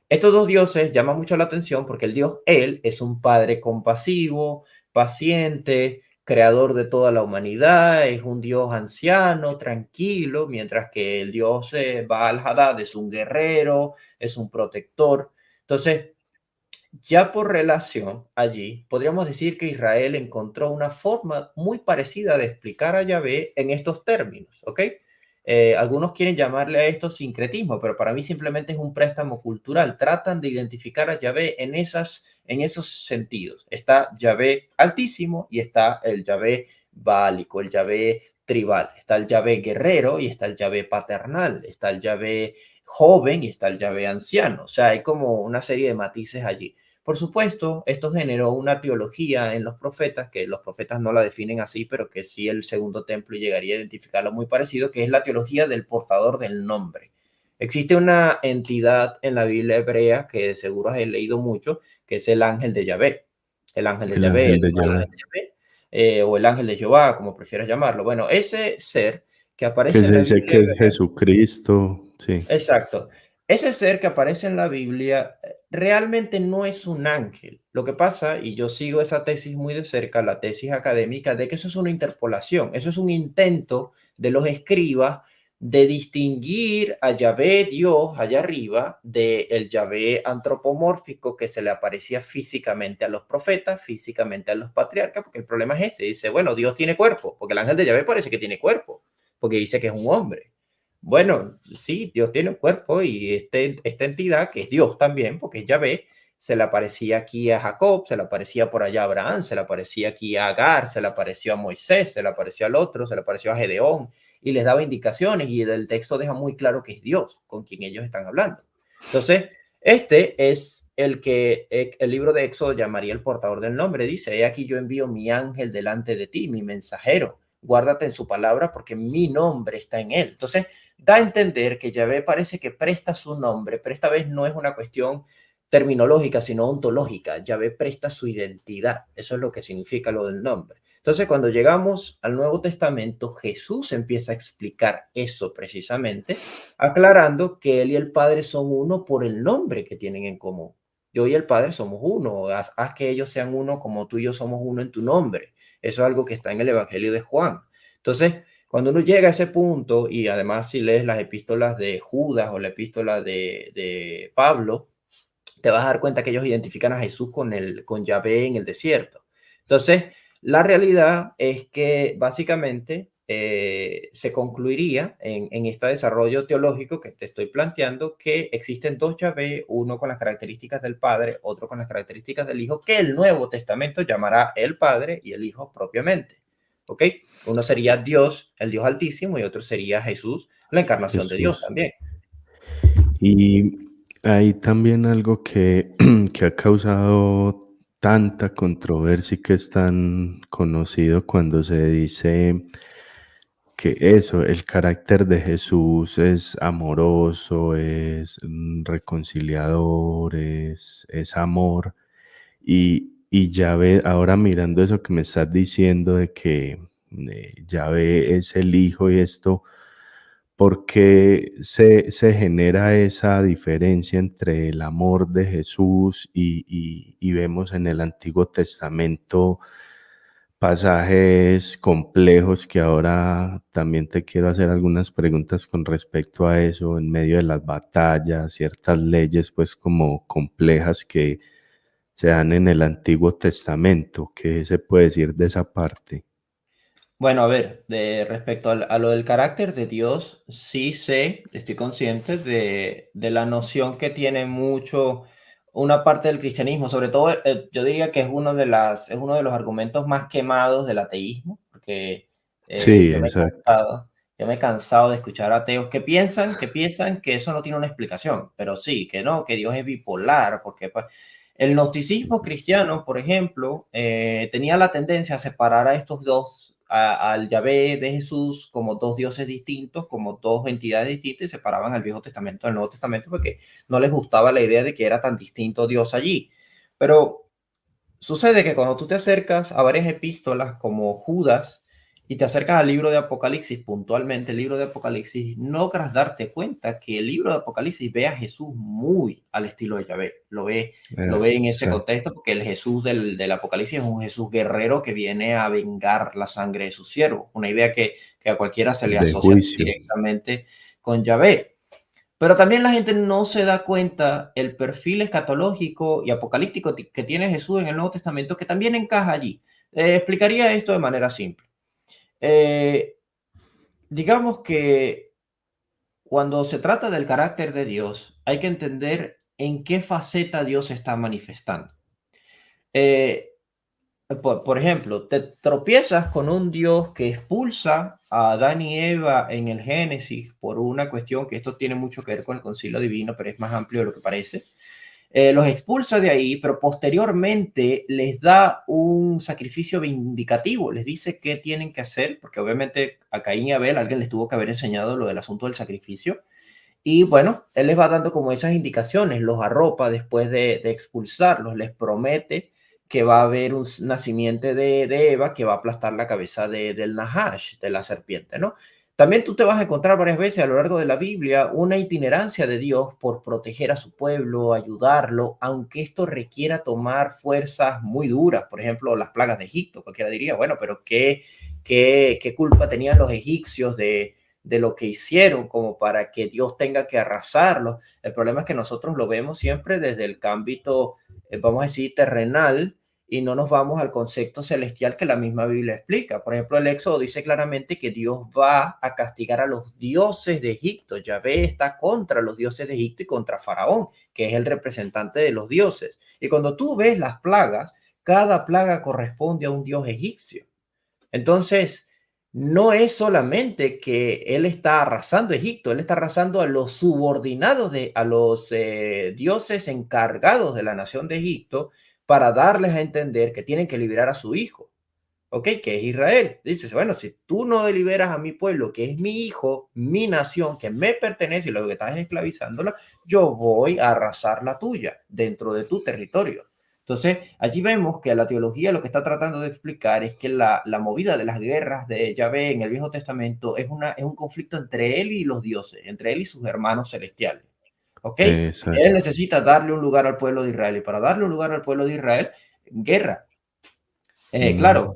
[SPEAKER 2] Estos dos dioses llaman mucho la atención porque el dios El es un padre compasivo, paciente, creador de toda la humanidad, es un dios anciano, tranquilo, mientras que el dios Baal Hadad es un guerrero, es un protector. Entonces, ya por relación allí, podríamos decir que Israel encontró una forma muy parecida de explicar a Yahvé en estos términos, ¿ok? Algunos quieren llamarle a esto sincretismo, pero para mí simplemente es un préstamo cultural. Tratan de identificar a Yahvé en esos sentidos. Está Yahvé altísimo y está el Yahvé bálico, el Yahvé tribal. Está el Yahvé guerrero y está el Yahvé paternal. Está el Yahvé joven y está el Yahvé anciano. O sea, hay como una serie de matices allí. Por supuesto, esto generó una teología en los profetas, que los profetas no la definen así, pero que sí el segundo templo llegaría a identificarlo muy parecido, que es la teología del portador del nombre. Existe una entidad en la Biblia hebrea que de seguro has leído mucho, que es el ángel de Yahvé. El ángel de
[SPEAKER 1] El
[SPEAKER 2] Yahvé,
[SPEAKER 1] ángel
[SPEAKER 2] el
[SPEAKER 1] de
[SPEAKER 2] ángel
[SPEAKER 1] Yahvé,
[SPEAKER 2] de Yahvé, o el ángel de Jehová, como prefieras llamarlo. Bueno, ese ser que
[SPEAKER 1] que
[SPEAKER 2] aparece en
[SPEAKER 1] se
[SPEAKER 2] la
[SPEAKER 1] dice
[SPEAKER 2] Biblia
[SPEAKER 1] que es
[SPEAKER 2] hebrea.
[SPEAKER 1] Jesucristo, sí.
[SPEAKER 2] Exacto. Ese ser que aparece en la Biblia realmente no es un ángel. Lo que pasa, y yo sigo esa tesis muy de cerca, la tesis académica, de que eso es una interpolación, eso es un intento de los escribas de distinguir a Yahvé Dios allá arriba del Yahvé antropomórfico que se le aparecía físicamente a los profetas, físicamente a los patriarcas, porque el problema es ese. Dice, bueno, Dios tiene cuerpo, porque el ángel de Yahvé parece que tiene cuerpo, porque dice que es un hombre. Bueno, sí, Dios tiene un cuerpo y esta entidad, que es Dios también, porque es Yahvé, se le aparecía aquí a Jacob, se le aparecía por allá a Abraham, se le aparecía aquí a Agar, se le apareció a Moisés, se le apareció al otro, se le apareció a Gedeón y les daba indicaciones y el texto deja muy claro que es Dios con quien ellos están hablando. Entonces, este es el que el libro de Éxodo llamaría el portador del nombre. Dice, he aquí yo envío mi ángel delante de ti, mi mensajero. Guárdate en su palabra porque mi nombre está en él. Entonces, da a entender que Yahvé parece que presta su nombre, pero esta vez no es una cuestión terminológica, sino ontológica. Yahvé presta su identidad. Eso es lo que significa lo del nombre. Entonces, cuando llegamos al Nuevo Testamento, Jesús empieza a explicar eso precisamente, aclarando que él y el Padre son uno por el nombre que tienen en común. Yo y el Padre somos uno. Haz que ellos sean uno como tú y yo somos uno en tu nombre. Eso es algo que está en el Evangelio de Juan. Entonces, cuando uno llega a ese punto, y además si lees las epístolas de Judas o la epístola de Pablo, te vas a dar cuenta que ellos identifican a Jesús con Yahvé en el desierto. Entonces, la realidad es que básicamente se concluiría en este desarrollo teológico que te estoy planteando que existen dos Yahvé, uno con las características del Padre, otro con las características del Hijo, que el Nuevo Testamento llamará el Padre y el Hijo propiamente. ¿Ok? Uno sería Dios, el Dios Altísimo, y otro sería Jesús, la encarnación de Dios
[SPEAKER 1] Jesús.
[SPEAKER 2] también.
[SPEAKER 1] Y hay también algo que, que ha causado tanta controversia y que es tan conocido cuando se dice que eso, el carácter de Jesús es amoroso, es reconciliador, es amor. Y ya ve, ahora mirando eso que me estás diciendo de que ya ve es el hijo y esto, ¿por qué se genera esa diferencia entre el amor de Jesús y vemos en el Antiguo Testamento pasajes complejos que ahora también te quiero hacer algunas preguntas con respecto a eso, en medio de las batallas, ciertas leyes pues como complejas que se dan en el Antiguo Testamento? ¿Qué se puede decir de esa parte?
[SPEAKER 2] Bueno, a ver, respecto a lo del carácter de Dios, sí sé, estoy consciente de la noción que tiene mucho una parte del cristianismo, sobre todo yo diría que es uno de los argumentos más quemados del ateísmo, porque
[SPEAKER 1] Sí, exacto.
[SPEAKER 2] yo me he cansado de escuchar ateos que piensan que eso no tiene una explicación, pero sí, que no, que Dios es bipolar, porque pues, el gnosticismo cristiano, por ejemplo, tenía la tendencia a separar a estos dos, al Yahvé de Jesús, como dos dioses distintos, como dos entidades distintas, y separaban al Viejo Testamento del Nuevo Testamento porque no les gustaba la idea de que era tan distinto Dios allí. Pero sucede que cuando tú te acercas a varias epístolas como Judas y te acercas al libro de Apocalipsis, puntualmente el libro de Apocalipsis, no logras darte cuenta que el libro de Apocalipsis ve a Jesús muy al estilo de Yahvé. Lo ve en ese
[SPEAKER 1] Exacto.
[SPEAKER 2] contexto porque el Jesús del Apocalipsis es un Jesús guerrero que viene a vengar la sangre de su siervo. Una idea que a cualquiera se le
[SPEAKER 1] De
[SPEAKER 2] asocia
[SPEAKER 1] juicio.
[SPEAKER 2] directamente con Yahvé. Pero también la gente no se da cuenta el perfil escatológico y apocalíptico que tiene Jesús en el Nuevo Testamento, que también encaja allí. Explicaría esto de manera simple. Eh, digamos que cuando se trata del carácter de Dios, hay que entender en qué faceta Dios se está manifestando. Eh, por ejemplo, te tropiezas con un Dios que expulsa a Adán y Eva en el Génesis por una cuestión que esto tiene mucho que ver con el concilio divino, pero es más amplio de lo que parece. Los expulsa de ahí, pero posteriormente les da un sacrificio vindicativo, les dice qué tienen que hacer, porque obviamente a Caín y Abel alguien les tuvo que haber enseñado lo del asunto del sacrificio. Y bueno, él les va dando como esas indicaciones, los arropa después de expulsarlos, les promete que va a haber un nacimiento de Eva que va a aplastar la cabeza del Nahash, de la serpiente, ¿no? También tú te vas a encontrar varias veces a lo largo de la Biblia una itinerancia de Dios por proteger a su pueblo, ayudarlo, aunque esto requiera tomar fuerzas muy duras, por ejemplo, las plagas de Egipto. Cualquiera diría, bueno, pero ¿qué culpa tenían los egipcios de lo que hicieron como para que Dios tenga que arrasarlo? El problema es que nosotros lo vemos siempre desde el ámbito, vamos a decir, terrenal, y no nos vamos al concepto celestial que la misma Biblia explica. Por ejemplo, el Éxodo dice claramente que Dios va a castigar a los dioses de Egipto. Yahvé está contra los dioses de Egipto y contra Faraón, que es el representante de los dioses. Y cuando tú ves las plagas, cada plaga corresponde a un dios egipcio. Entonces, no es solamente que él está arrasando Egipto, él está arrasando a los subordinados, a los dioses encargados de la nación de Egipto para darles a entender que tienen que liberar a su hijo, ¿ok? Que es Israel. Dices, bueno, si tú no liberas a mi pueblo, que es mi hijo, mi nación, que me pertenece y lo que estás es esclavizándola, yo voy a arrasar la tuya dentro de tu territorio. Entonces, allí vemos que la teología lo que está tratando de explicar es que la movida de las guerras de Yahvé en el Viejo Testamento es un conflicto entre él y los dioses, entre él y sus hermanos celestiales. ¿Ok? Él
[SPEAKER 1] Exacto.
[SPEAKER 2] necesita darle un lugar al pueblo de Israel y para darle un lugar al pueblo de Israel, guerra.
[SPEAKER 1] Mm,
[SPEAKER 2] Claro,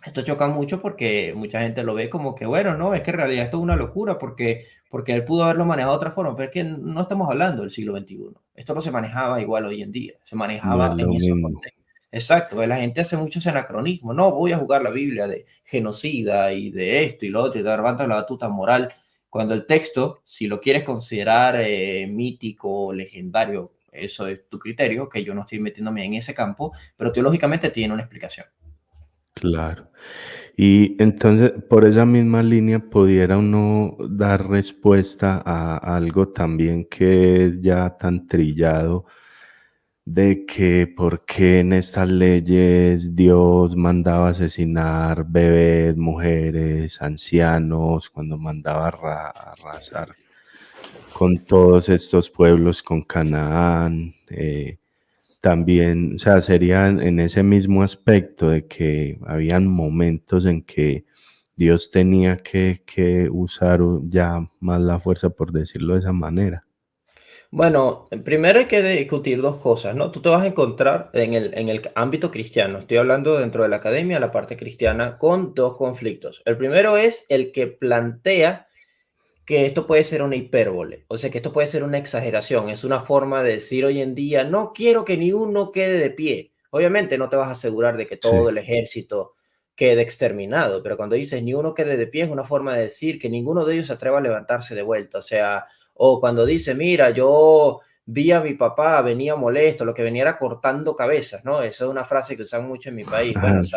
[SPEAKER 2] Esto choca mucho porque mucha gente lo ve como que, bueno, no, es que en realidad esto es una locura porque él pudo haberlo manejado de otra forma, pero es que no estamos hablando del siglo XXI. Esto no se manejaba igual hoy en día, se
[SPEAKER 1] No es
[SPEAKER 2] manejaba en
[SPEAKER 1] lo
[SPEAKER 2] esos
[SPEAKER 1] mismo.
[SPEAKER 2] contextos. Exacto, la gente hace muchos anacronismos. No, voy a jugar la Biblia de genocida y de esto y lo otro y te levanta la batuta moral. Cuando el texto, si lo quieres considerar mítico, legendario, eso es tu criterio, que yo no estoy metiéndome en ese campo, pero teológicamente tiene una explicación.
[SPEAKER 1] Claro. Y entonces, por esa misma línea, pudiera uno dar respuesta a algo también que es ya tan trillado, de que por qué en estas leyes Dios mandaba asesinar bebés, mujeres, ancianos, cuando mandaba arrasar con todos estos pueblos, con Canaán. También, o sea, serían en ese mismo aspecto de que habían momentos en que Dios tenía que usar ya más la fuerza, por decirlo de esa manera.
[SPEAKER 2] Bueno, primero hay que discutir dos cosas, ¿no? Tú te vas a encontrar en el ámbito cristiano, estoy hablando dentro de la academia, la parte cristiana, con dos conflictos. El primero es el que plantea que esto puede ser una hipérbole, o sea, que esto puede ser una exageración, es una forma de decir hoy en día, no quiero que ni uno quede de pie. Obviamente no te vas a asegurar de que todo
[SPEAKER 1] Sí.
[SPEAKER 2] el ejército quede exterminado, pero cuando dices ni uno quede de pie es una forma de decir que ninguno de ellos se atreva a levantarse de vuelta, o sea, o cuando dice, mira, yo vi a mi papá, venía molesto, lo que venía era cortando cabezas, ¿no? Esa es una frase que usan mucho en mi país. Bueno,
[SPEAKER 1] Ah, sí.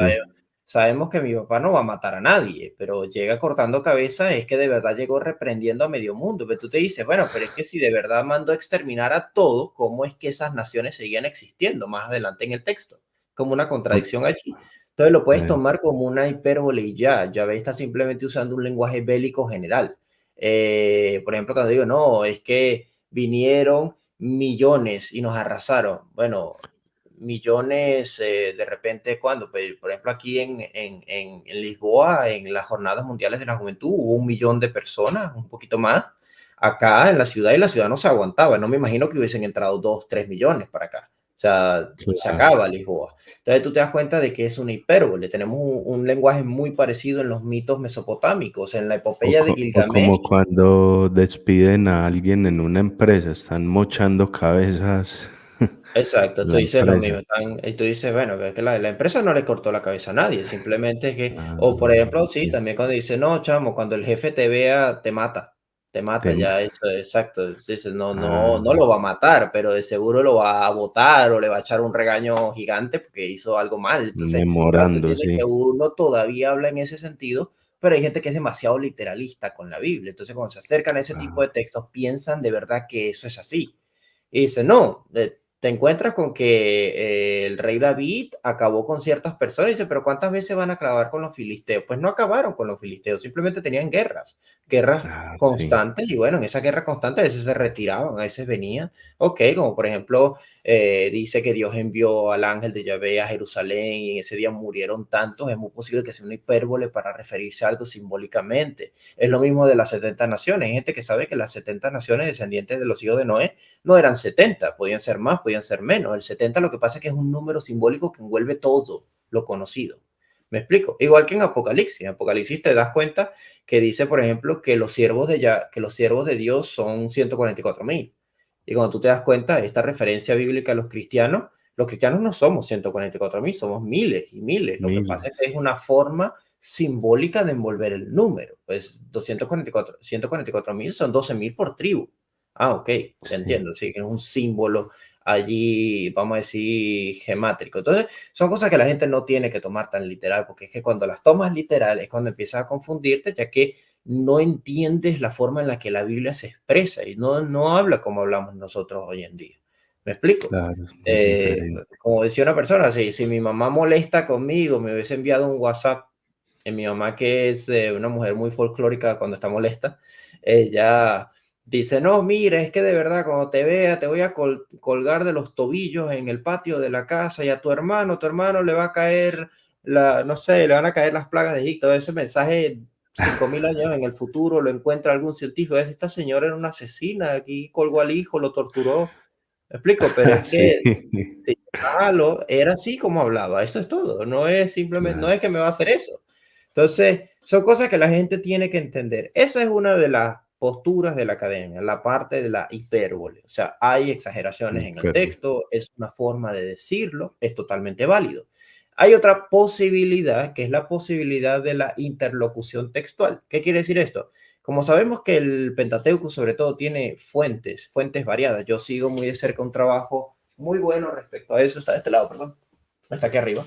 [SPEAKER 2] sabemos que mi papá no va a matar a nadie, pero llega cortando cabeza, es que de verdad llegó reprendiendo a medio mundo. Pero tú te dices, bueno, pero es que si de verdad mandó a exterminar a todos, ¿cómo es que esas naciones seguían existiendo más adelante en el texto? Como una
[SPEAKER 1] O-
[SPEAKER 2] contradicción allí. Entonces lo puedes
[SPEAKER 1] eh,
[SPEAKER 2] tomar como una hipérbole y ya. Yahvé está simplemente usando un lenguaje bélico general. Por ejemplo, cuando digo, no, es que vinieron millones y nos arrasaron. Bueno, millones de repente, ¿cuándo? Pues, por ejemplo, aquí en Lisboa, en las Jornadas Mundiales de la Juventud, hubo 1 millón de personas, un poquito más, acá en la ciudad y la ciudad no se aguantaba. No me imagino que hubiesen entrado 2, 3 millones para acá. O sea, se
[SPEAKER 1] claro.
[SPEAKER 2] acaba Lisboa. Entonces tú te das cuenta de que es una hipérbole. Tenemos un lenguaje muy parecido en los mitos mesopotámicos, en la epopeya de
[SPEAKER 1] O como
[SPEAKER 2] Gilgamesh.
[SPEAKER 1] cuando despiden a alguien en una empresa, están mochando cabezas
[SPEAKER 2] Exacto, tú
[SPEAKER 1] la
[SPEAKER 2] dices lo
[SPEAKER 1] empresa.
[SPEAKER 2] mismo, y tú dices, bueno, que es que la empresa no le cortó la cabeza a nadie, simplemente es que,
[SPEAKER 1] Ah,
[SPEAKER 2] o por ejemplo, sí,
[SPEAKER 1] sí.
[SPEAKER 2] también cuando dice, no, chamo, cuando el jefe te vea, te mata,
[SPEAKER 1] Tem-
[SPEAKER 2] ya eso, exacto, dices, no, no,
[SPEAKER 1] ah,
[SPEAKER 2] no lo va a matar, pero de seguro lo va a botar o le va a echar un regaño gigante porque hizo algo mal. Entonces, claro, tú
[SPEAKER 1] memorando,
[SPEAKER 2] entiendes
[SPEAKER 1] sí.
[SPEAKER 2] que uno todavía habla en ese sentido, pero hay gente que es demasiado literalista con la Biblia, entonces cuando se acercan a ese tipo
[SPEAKER 1] Ah,
[SPEAKER 2] de textos, piensan de verdad que eso es así. Y dice, no, te encuentras con que el rey David acabó con ciertas personas. Y dice, pero ¿cuántas veces van a acabar con los filisteos? Pues no acabaron con los filisteos, simplemente tenían guerras
[SPEAKER 1] sí.
[SPEAKER 2] constantes. Y bueno, en esa guerra constante a veces se retiraban, a veces venían. Ok, como por ejemplo, dice que Dios envió al ángel de Yahvé a Jerusalén y en ese día murieron tantos. Es muy posible que sea una hipérbole para referirse a algo simbólicamente. Es lo mismo de las 70 naciones. Hay gente que sabe que las 70 naciones descendientes de los hijos de Noé no eran 70, podían ser más, podían ser menos. El 70 lo que pasa es que es un número simbólico que envuelve todo lo conocido. ¿Me explico? Igual que en Apocalipsis. En Apocalipsis te das cuenta que dice, por ejemplo, que que los siervos de Dios son 144,000. Y cuando tú te das cuenta de esta referencia bíblica a los cristianos no somos 144,000, somos miles y miles. Lo que pasa es que
[SPEAKER 1] Miles.
[SPEAKER 2] es una forma simbólica de envolver el número. Pues 244, 144,000 son 12,000 por tribu. Ah, ok, te
[SPEAKER 1] Sí.
[SPEAKER 2] entiendo, sí, que es un símbolo allí, vamos a decir, gemátrico. Entonces, son cosas que la gente no tiene que tomar tan literal, porque es que cuando las tomas literal es cuando empiezas a confundirte, ya que no entiendes la forma en la que la Biblia se expresa y no habla como hablamos nosotros hoy en día. ¿Me explico?
[SPEAKER 1] Claro, es muy diferente.
[SPEAKER 2] Como decía una persona, si mi mamá molesta conmigo, me hubiese enviado un WhatsApp, mi mamá que es una mujer muy folclórica cuando está molesta, ella dice, no, mira, es que de verdad cuando te vea te voy a colgar de los tobillos en el patio de la casa y a tu hermano le va a caer no sé, le van a caer las plagas de Egipto. Ese mensaje 5.000 años en el futuro lo encuentra algún científico. Esta señora era una asesina, aquí colgó al hijo, lo torturó. ¿Me explico? Pero es
[SPEAKER 1] Sí,
[SPEAKER 2] que sí, era así como hablaba, eso es todo, no es simplemente, no
[SPEAKER 1] claro,
[SPEAKER 2] es que me va a hacer eso. Entonces, son cosas que la gente tiene que entender. Esa es una de las posturas de la academia, la parte de la hipérbole. O sea, hay exageraciones en el
[SPEAKER 1] hipérbole.
[SPEAKER 2] texto, es una forma de decirlo, es totalmente válido. Hay otra posibilidad, que es la posibilidad de la interlocución textual. ¿Qué quiere decir esto? Como sabemos que el Pentateuco sobre todo tiene fuentes variadas. Yo sigo muy de cerca un trabajo muy bueno respecto a eso. Está de este lado, perdón. Está aquí arriba.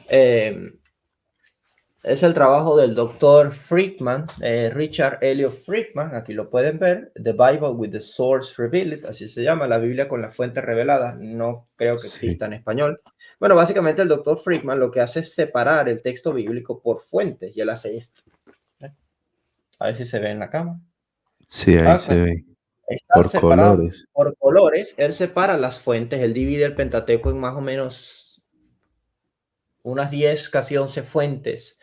[SPEAKER 2] Eh, es el trabajo del doctor Friedman, Richard Elliot Friedman. Aquí lo pueden ver. The Bible with the Source Revealed, así se llama, la Biblia con la fuente revelada. No creo que
[SPEAKER 1] Sí,
[SPEAKER 2] exista en español. Bueno, básicamente el doctor Friedman lo que hace es separar el texto bíblico por fuentes y él hace esto. A ver si se ve en la cámara.
[SPEAKER 1] sí, ahí
[SPEAKER 2] Ok.
[SPEAKER 1] se ve.
[SPEAKER 2] Está
[SPEAKER 1] Por
[SPEAKER 2] separado
[SPEAKER 1] colores.
[SPEAKER 2] por colores. Él separa las fuentes. Él divide el Pentateuco en más o menos unas 10, casi 11 fuentes.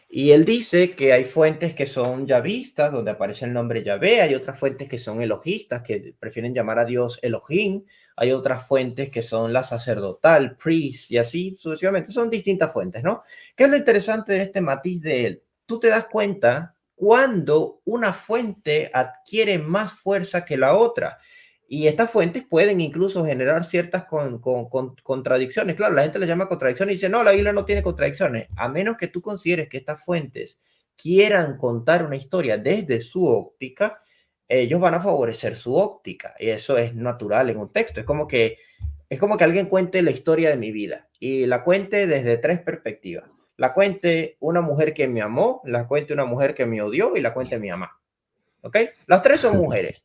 [SPEAKER 2] Y él dice que hay fuentes que son yavistas, donde aparece el nombre Yahvé. Hay otras fuentes que son elogistas, que prefieren llamar a Dios Elohim. Hay otras fuentes que son la sacerdotal, priest, y así sucesivamente. Son distintas fuentes, ¿no? ¿Qué es lo interesante de este matiz de él? Tú te das cuenta cuando una fuente adquiere más fuerza que la otra. Y estas fuentes pueden incluso generar ciertas contradicciones. Claro, la gente le llama contradicciones y dice, no, la Biblia no tiene contradicciones. A menos que tú consideres que estas fuentes quieran contar una historia desde su óptica, ellos van a favorecer su óptica. Y eso es natural en un texto. Es como que alguien cuente la historia de mi vida y la cuente desde tres perspectivas. La cuente una mujer que me amó, la cuente una mujer que me odió y la cuente mi mamá. ¿Ok? Las tres son mujeres.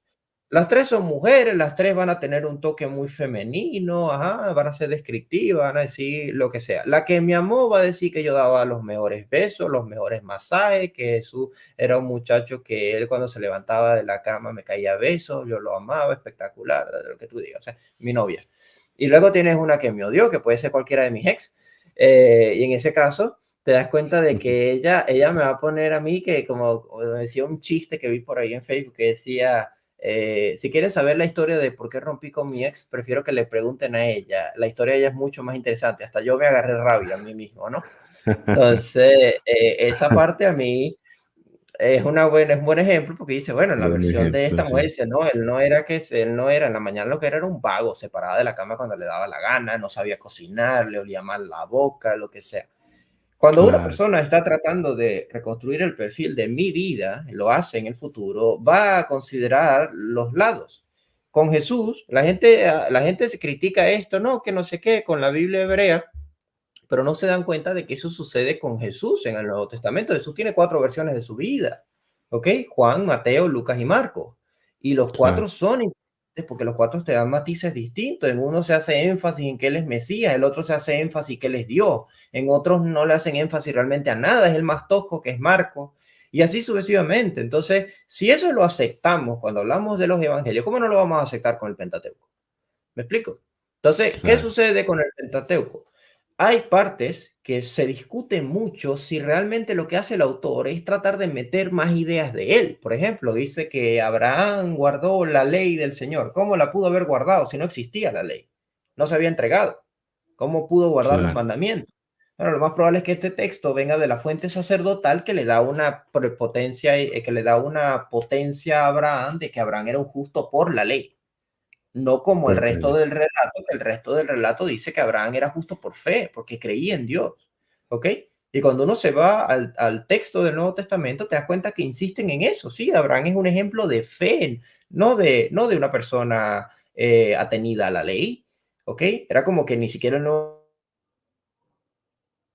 [SPEAKER 2] Las tres son mujeres, las tres van a tener un toque muy femenino, ajá, van a ser descriptivas, van a decir lo que sea. La que me amó va a decir que yo daba los mejores besos, los mejores masajes, que Jesús era un muchacho que él cuando se levantaba de la cama me caía a besos, yo lo amaba, espectacular, lo que tú digas, o sea, mi novia. Y luego tienes una que me odió, que puede ser cualquiera de mis ex, y en ese caso te das cuenta de que ella me va a poner a mí que como decía un chiste que vi por ahí en Facebook que decía si quieren saber la historia de por qué rompí con mi ex, prefiero que le pregunten a ella. La historia de ella es mucho más interesante. Hasta yo me agarré rabia a mí mismo, ¿no? Entonces, esa parte a mí es un buen ejemplo porque dice, bueno, en la
[SPEAKER 1] Buen
[SPEAKER 2] versión de
[SPEAKER 1] ejemplo,
[SPEAKER 2] esta mujer
[SPEAKER 1] sí.
[SPEAKER 2] dice, no, él no era, en la mañana lo que era un vago, se paraba de la cama cuando le daba la gana, no sabía cocinar, le olía mal la boca, lo que sea. Cuando una
[SPEAKER 1] Claro,
[SPEAKER 2] persona está tratando de reconstruir el perfil de mi vida, lo hace en el futuro, va a considerar los lados. Con Jesús, la gente se critica esto, no, que no sé qué, con la Biblia hebrea, pero no se dan cuenta de que eso sucede con Jesús en el Nuevo Testamento. Jesús tiene 4 versiones de su vida, ¿ok? Juan, Mateo, Lucas y Marcos. Y los
[SPEAKER 1] claro,
[SPEAKER 2] 4 son importantes porque los 4 te dan matices distintos. En uno se hace énfasis en que Él es Mesías, el otro se hace énfasis que Él es Dios. En otros no le hacen énfasis realmente a nada, es el más tosco que es Marcos. Y así sucesivamente. Entonces, si eso lo aceptamos cuando hablamos de los evangelios, ¿cómo no lo vamos a aceptar con el Pentateuco? ¿Me explico? Entonces, ¿qué
[SPEAKER 1] claro,
[SPEAKER 2] sucede con el Pentateuco? Hay partes que se discuten mucho si realmente lo que hace el autor es tratar de meter más ideas de él. Por ejemplo, dice que Abraham guardó la ley del Señor. ¿Cómo la pudo haber guardado si no existía la ley? No se había entregado. ¿Cómo pudo guardar los
[SPEAKER 1] claro.
[SPEAKER 2] mandamientos? Bueno, lo más probable es que este texto venga de la fuente sacerdotal que le da una prepotencia, que le da una potencia a Abraham de que Abraham era un justo por la ley. No como el
[SPEAKER 1] Por la
[SPEAKER 2] resto
[SPEAKER 1] ley.
[SPEAKER 2] del relato, que el resto del relato dice que Abraham era justo por fe, porque creía en Dios. ¿Ok? Y cuando uno se va al texto del Nuevo Testamento, te das cuenta que insisten en eso. Sí, Abraham es un ejemplo de fe, no de una persona atenida a la ley. ¿Ok? Era como que ni siquiera no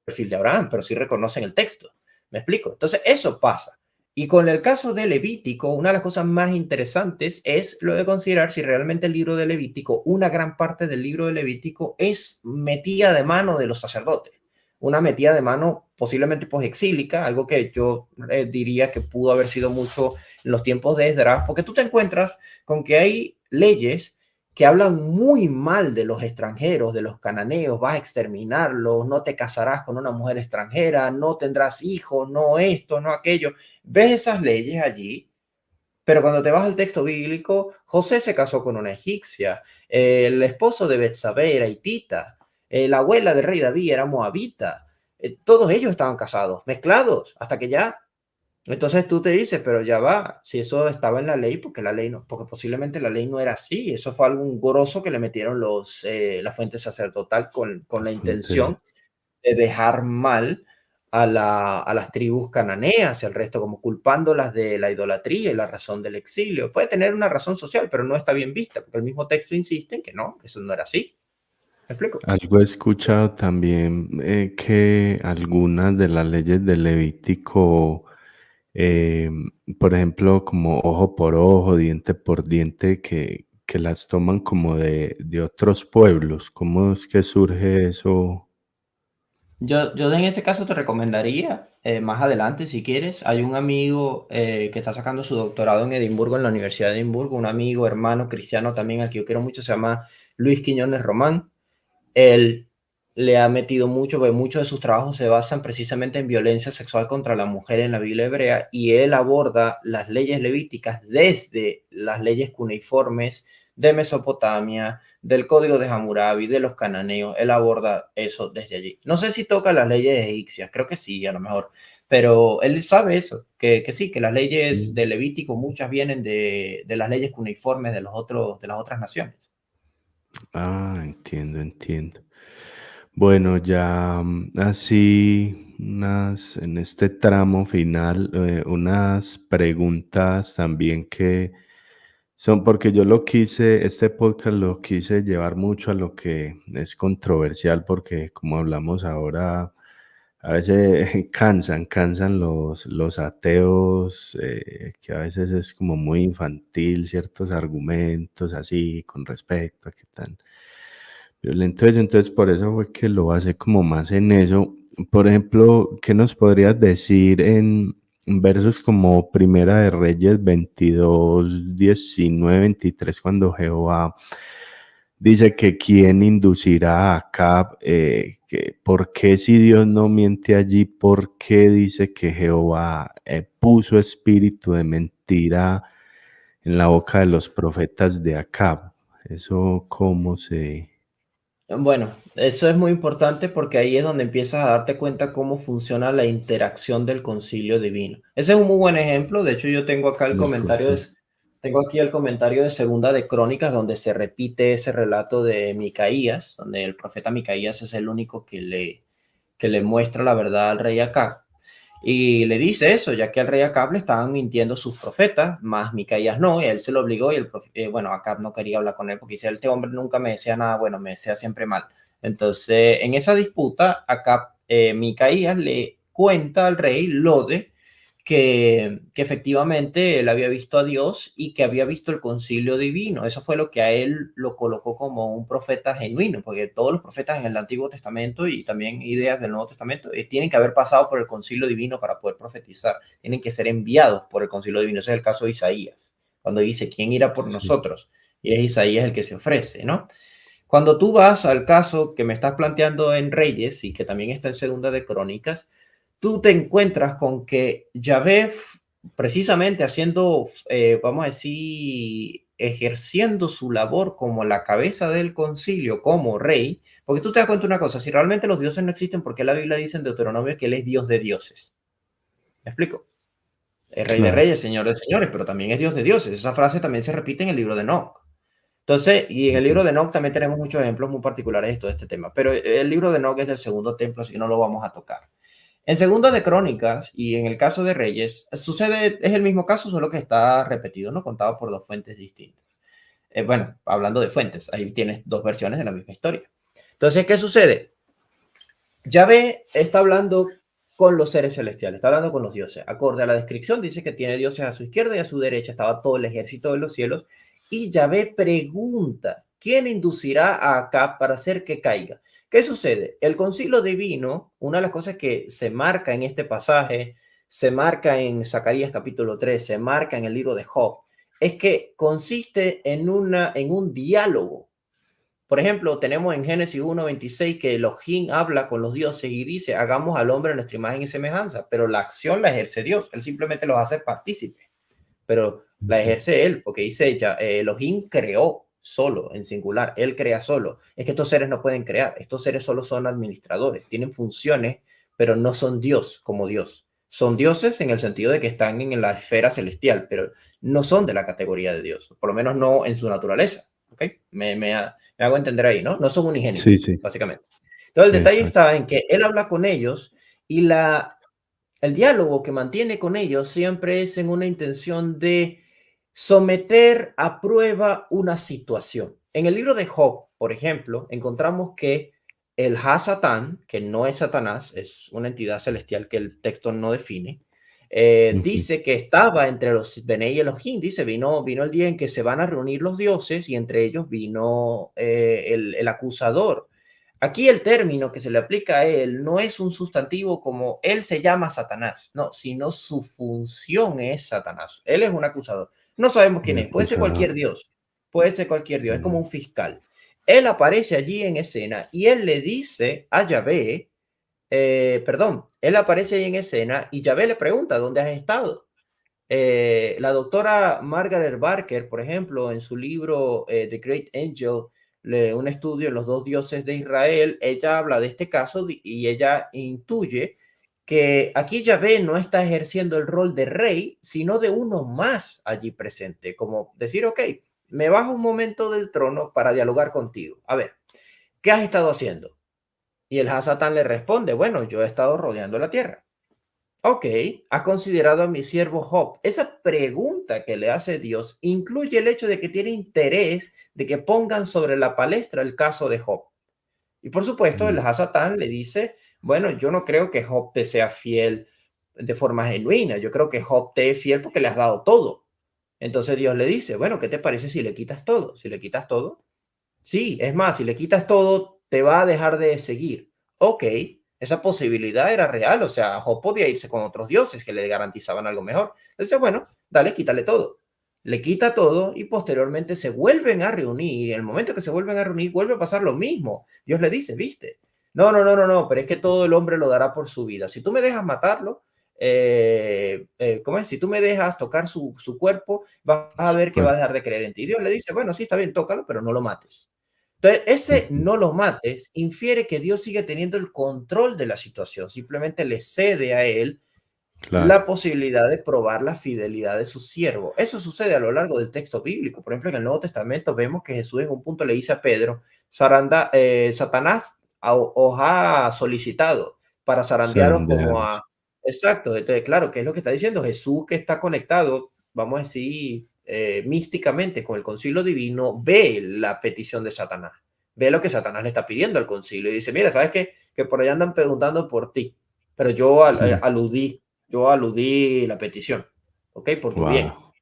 [SPEAKER 2] perfil de Abraham, pero sí reconocen el texto. ¿Me explico? Entonces, eso pasa. Y con el caso de Levítico, una de las cosas más interesantes es lo de considerar si realmente el libro de Levítico, una gran parte del libro de Levítico es metida de mano de los sacerdotes. Una metida de mano posiblemente exílica, algo que yo diría que pudo haber sido mucho en los tiempos de Esdras, porque tú te encuentras con que hay leyes que hablan muy mal de los extranjeros, de los cananeos, vas a exterminarlos, no te casarás con una mujer extranjera, no tendrás hijos, no esto, no aquello. Ves esas leyes allí Pero cuando te vas al texto bíblico, José se casó con una egipcia, el esposo de Betsabé era hitita, la abuela del rey David era moabita, todos ellos estaban casados, mezclados, hasta que ya. Entonces tú te dices, pero ya va, si eso estaba en la ley, porque la ley no, porque posiblemente la ley no era así, eso fue algún grosso que le metieron la fuente sacerdotal con la
[SPEAKER 1] Fuente.
[SPEAKER 2] intención de dejar mal a las tribus cananeas y al resto, como culpándolas de la idolatría y la razón del exilio. Puede tener una razón social, pero no está bien vista, porque el mismo texto insiste en que no, que eso no era así. ¿Me explico?
[SPEAKER 1] Algo he escuchado también que algunas de las leyes del Levítico, eh, por ejemplo, como ojo por ojo, diente por diente, que las toman como de otros pueblos. ¿Cómo es que surge eso?
[SPEAKER 2] Yo en ese caso te recomendaría, más adelante, si quieres, hay un amigo que está sacando su doctorado en Edimburgo, en la Universidad de Edimburgo, un amigo, hermano cristiano también, al que yo quiero mucho, se llama Luis Quiñones Román. Él le ha metido mucho, porque muchos de sus trabajos se basan precisamente en violencia sexual contra la mujer en la Biblia hebrea, y él aborda las leyes levíticas desde las leyes cuneiformes de Mesopotamia, del código de Hammurabi, de los cananeos. Él aborda eso desde allí. No sé si toca las leyes egipcias, creo que sí, a lo mejor, pero él sabe eso, que sí, que las leyes
[SPEAKER 1] Mm.
[SPEAKER 2] de Levítico muchas vienen de las leyes cuneiformes de las otras naciones.
[SPEAKER 1] Ah, entiendo, entiendo. Bueno, ya así en este tramo final, unas preguntas también que son porque yo lo quise, este podcast lo quise llevar mucho a lo que es controversial, porque como hablamos ahora, a veces cansan los ateos, que a veces es como muy infantil ciertos argumentos así con respecto a qué tan violento es. Entonces por eso fue que lo hace como más en eso. Por ejemplo, ¿qué nos podrías decir en versos como Primera de Reyes 22, 19, 23, cuando Jehová dice que quién inducirá a Acab, que por qué si Dios no miente allí, por qué dice que Jehová puso espíritu de mentira en la boca de los profetas de Acab? Eso cómo se...
[SPEAKER 2] Bueno, eso es muy importante porque ahí es donde empiezas a darte cuenta cómo funciona la interacción del concilio divino. Ese es un muy buen ejemplo. De hecho, yo tengo acá
[SPEAKER 1] Sí.
[SPEAKER 2] tengo aquí el comentario de Segunda de Crónicas, donde se repite ese relato de Micaías, donde el profeta Micaías es el único que le muestra la verdad al rey Acab. Y le dice eso, ya que al rey Acab le estaban mintiendo sus profetas, más Micaías no, y él se lo obligó y bueno, Acab no quería hablar con él porque dice, este hombre nunca me decía nada bueno, me decía siempre mal. Entonces, en esa disputa, Acab, Micaías le cuenta al rey Lode que efectivamente él había visto a Dios y que había visto el concilio divino. Eso fue lo que a él lo colocó como un profeta genuino, porque todos los profetas en el Antiguo Testamento y también ideas del Nuevo Testamento tienen que haber pasado por el concilio divino para poder profetizar, tienen que ser enviados por el concilio divino. Ese es el caso de Isaías, cuando dice, ¿quién irá por
[SPEAKER 1] Sí.
[SPEAKER 2] nosotros? Y es Isaías el que se ofrece, ¿no? Cuando tú vas al caso que me estás planteando en Reyes y que también está en Segunda de Crónicas, tú te encuentras con que Yahvé, precisamente haciendo, vamos a decir, ejerciendo su labor como la cabeza del concilio, como rey, porque tú te das cuenta de una cosa, si realmente los dioses no existen, ¿por qué la Biblia dice en Deuteronomio que Él es Dios de dioses? ¿Me explico? Es rey de
[SPEAKER 1] Claro.
[SPEAKER 2] reyes, señor de señores, pero también es Dios de dioses. Esa frase también se repite en el libro de Enoch. Entonces, y en el libro
[SPEAKER 1] Ujú.
[SPEAKER 2] de Enoch también tenemos muchos ejemplos muy particulares de todo este tema, pero el libro de Enoch es del segundo templo, así que no lo vamos a tocar. En Segunda de Crónicas y en el caso de Reyes, sucede, es el mismo caso, solo que está repetido, ¿no? Contado por dos fuentes distintas. Bueno, hablando de fuentes, ahí tienes dos versiones de la misma historia. Entonces, ¿qué sucede? Yahvé está hablando con los seres celestiales, está hablando con los dioses. Acorde a la descripción, dice que tiene dioses a su izquierda y a su derecha estaba todo el ejército de los cielos. Y Yahvé pregunta, ¿quién inducirá a Acab para hacer que caiga? ¿Qué sucede? El concilio divino, una de las cosas que se marca en este pasaje, se marca en Zacarías capítulo 3, se marca en el libro de Job, es que consiste en un diálogo. Por ejemplo, tenemos en Génesis 1:26 que Elohim habla con los dioses y dice, hagamos al hombre a nuestra imagen y semejanza, pero la acción la ejerce Dios, él simplemente los hace partícipes. pero la ejerce él, porque dice ella, Elohim creó solo, en singular, él crea solo. Es que estos seres no pueden crear, estos seres solo son administradores, tienen funciones, pero no son Dios como Dios. Son dioses en el sentido de que están en la esfera celestial, pero no son de la categoría de Dios, por lo menos no en su naturaleza. ¿Ok? Me hago entender ahí, ¿no? No son
[SPEAKER 1] Sí,
[SPEAKER 2] unigénitos,
[SPEAKER 1] sí,
[SPEAKER 2] básicamente. Entonces, el detalle
[SPEAKER 1] exacto.
[SPEAKER 2] está en que él habla con ellos y el diálogo que mantiene con ellos siempre es en una intención de someter a prueba una situación. En el libro de Job, por ejemplo, encontramos que el Ha-Satán, que no es Satanás, es una entidad celestial que el texto no define,
[SPEAKER 1] Ujú.
[SPEAKER 2] dice que estaba entre los Bene y Elohim. Dice, vino el día en que se van a reunir los dioses y entre ellos vino el acusador. Aquí el término que se le aplica a él no es un sustantivo como él se llama Satanás, no, sino su función es Satanás. Él es un acusador. No sabemos quién
[SPEAKER 1] Un
[SPEAKER 2] es, puede ser
[SPEAKER 1] acusador.
[SPEAKER 2] cualquier dios, puede ser cualquier dios, es como
[SPEAKER 1] Mm,
[SPEAKER 2] un fiscal. Él aparece allí en escena y él le dice a Yahvé, perdón, él aparece ahí en escena y Yahvé le pregunta, ¿dónde has estado? La doctora Margaret Barker, por ejemplo, en su libro The Great Angel, un estudio de los dos dioses de Israel, ella habla de este caso y ella intuye que aquí Yahvé no está ejerciendo el rol de rey, sino de uno más allí presente, como decir, ok, me bajo un momento del trono para dialogar contigo. A ver, ¿qué has estado haciendo? Y el Hasatán le responde, bueno, yo he estado rodeando la tierra. Ok, ¿has considerado a mi siervo Job? Esa pregunta que le hace Dios incluye el hecho de que tiene interés de que pongan sobre la palestra el caso de Job. Y por supuesto, el
[SPEAKER 1] mm,
[SPEAKER 2] Hasatán le dice, bueno, yo no creo que Job te sea fiel de forma genuina, yo creo que Job te es fiel porque le has dado todo. Entonces Dios le dice, bueno, ¿qué te parece si le quitas todo? Si le quitas todo, sí, es más, si le quitas todo, te va a dejar de seguir. Ok, esa posibilidad era real, o sea, Job podía irse con otros dioses que le garantizaban algo mejor. Él dice, bueno, dale, quítale todo. Le quita todo y posteriormente se vuelven a reunir. Y en el momento que se vuelven a reunir, vuelve a pasar lo mismo. Dios le dice, viste, no, pero es que todo el hombre lo dará por su vida. Si tú me dejas matarlo, ¿cómo es? Si tú me dejas tocar su cuerpo, vas a ver que va a
[SPEAKER 1] cuerpo.
[SPEAKER 2] dejar de creer en ti. Dios le dice, bueno, sí, está bien, tócalo, pero no lo mates. Entonces, ese
[SPEAKER 1] Ujú.
[SPEAKER 2] no lo mates infiere que Dios sigue teniendo el control de la situación, simplemente le cede a él la
[SPEAKER 1] Claro.
[SPEAKER 2] posibilidad de probar la fidelidad de su siervo. Eso sucede a lo largo del texto bíblico. Por ejemplo, en el Nuevo Testamento vemos que Jesús en un punto le dice a Pedro, Satanás os ha solicitado para zarandearos como
[SPEAKER 1] Zarandeados.
[SPEAKER 2] a... Exacto, entonces claro, ¿qué es lo que está diciendo? Jesús, que está conectado, vamos a decir, místicamente con el concilio divino, ve la petición de Satanás, ve lo que Satanás le está pidiendo al concilio y dice, mira, ¿sabes qué? Que por allá andan preguntando por ti, pero yo aludí la petición, ¿ok? Por tu bien.
[SPEAKER 1] Wow.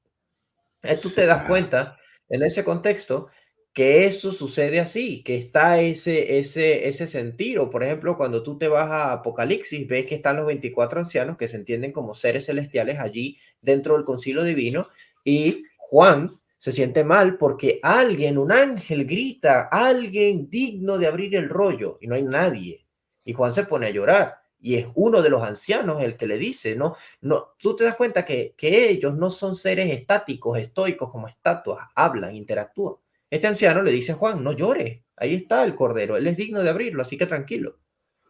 [SPEAKER 2] Tú te das cuenta en ese contexto que eso sucede así, que está ese sentir. O por ejemplo, cuando tú te vas a Apocalipsis, ves que están los 24 ancianos que se entienden como seres celestiales allí dentro del concilio divino y Juan se siente mal porque alguien, un ángel grita, alguien digno de abrir el rollo y no hay nadie. Y Juan se pone a llorar y es uno de los ancianos el que le dice, ¿no? No, tú te das cuenta que ellos no son seres estáticos, estoicos como estatuas, hablan, interactúan. Este anciano le dice a Juan, no llores, ahí está el cordero, él es digno de abrirlo, así que tranquilo.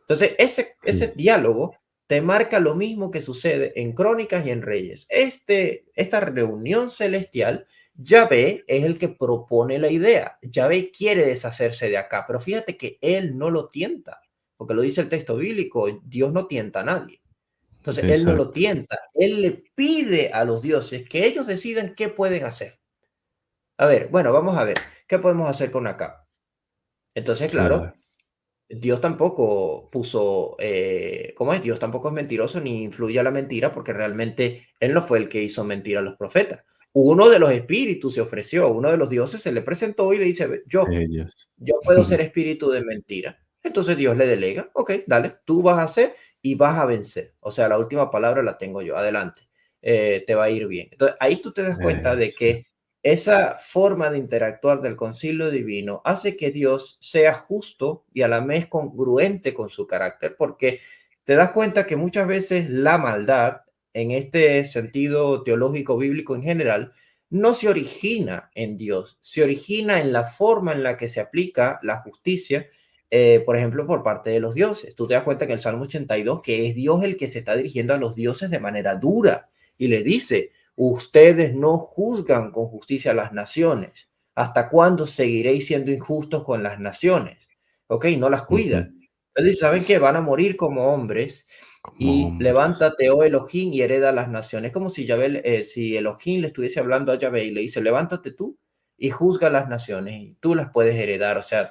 [SPEAKER 2] Entonces, ese
[SPEAKER 1] Mm,
[SPEAKER 2] diálogo te marca lo mismo que sucede en Crónicas y en Reyes. Esta reunión celestial, Yahvé es el que propone la idea. Yahvé quiere deshacerse de acá, pero fíjate que él no lo tienta, porque lo dice el texto bíblico, Dios no tienta a nadie. Entonces, él no lo
[SPEAKER 1] exacto.
[SPEAKER 2] tienta, él le pide a los dioses que ellos decidan qué pueden hacer. A ver, bueno, vamos a ver, ¿qué podemos hacer con acá? Entonces,
[SPEAKER 1] Claro.
[SPEAKER 2] claro, Dios tampoco puso, ¿cómo es? Dios tampoco es mentiroso ni influye a la mentira porque realmente él no fue el que hizo mentir a los profetas. Uno de los espíritus se ofreció, uno de los dioses se le presentó y le dice,
[SPEAKER 1] Ellos.
[SPEAKER 2] yo puedo ser espíritu de mentira. Entonces Dios le delega, ok, dale, tú vas a hacer y vas a vencer. O sea, la última palabra la tengo yo, adelante, te va a ir bien. Entonces ahí tú te das cuenta de
[SPEAKER 1] Exacto.
[SPEAKER 2] que esa forma de interactuar del concilio divino hace que Dios sea justo y a la vez congruente con su carácter, porque te das cuenta que muchas veces la maldad en este sentido teológico bíblico en general, no se origina en Dios, se origina en la forma en la que se aplica la justicia, por ejemplo, por parte de los dioses. Tú te das cuenta que el Salmo 82, que es Dios el que se está dirigiendo a los dioses de manera dura y le dice, ustedes no juzgan con justicia a las naciones. ¿Hasta cuándo seguiréis siendo injustos con las naciones? Ok, no las
[SPEAKER 1] Ujú.
[SPEAKER 2] cuidan. Entonces, ¿saben que van a morir como hombres?
[SPEAKER 1] Como
[SPEAKER 2] Y
[SPEAKER 1] hombres.
[SPEAKER 2] levántate, oh Elohim, y hereda las naciones. Como si si Elohim le estuviese hablando a Yahvé y le dice, levántate tú y juzga las naciones y tú las puedes heredar. O sea,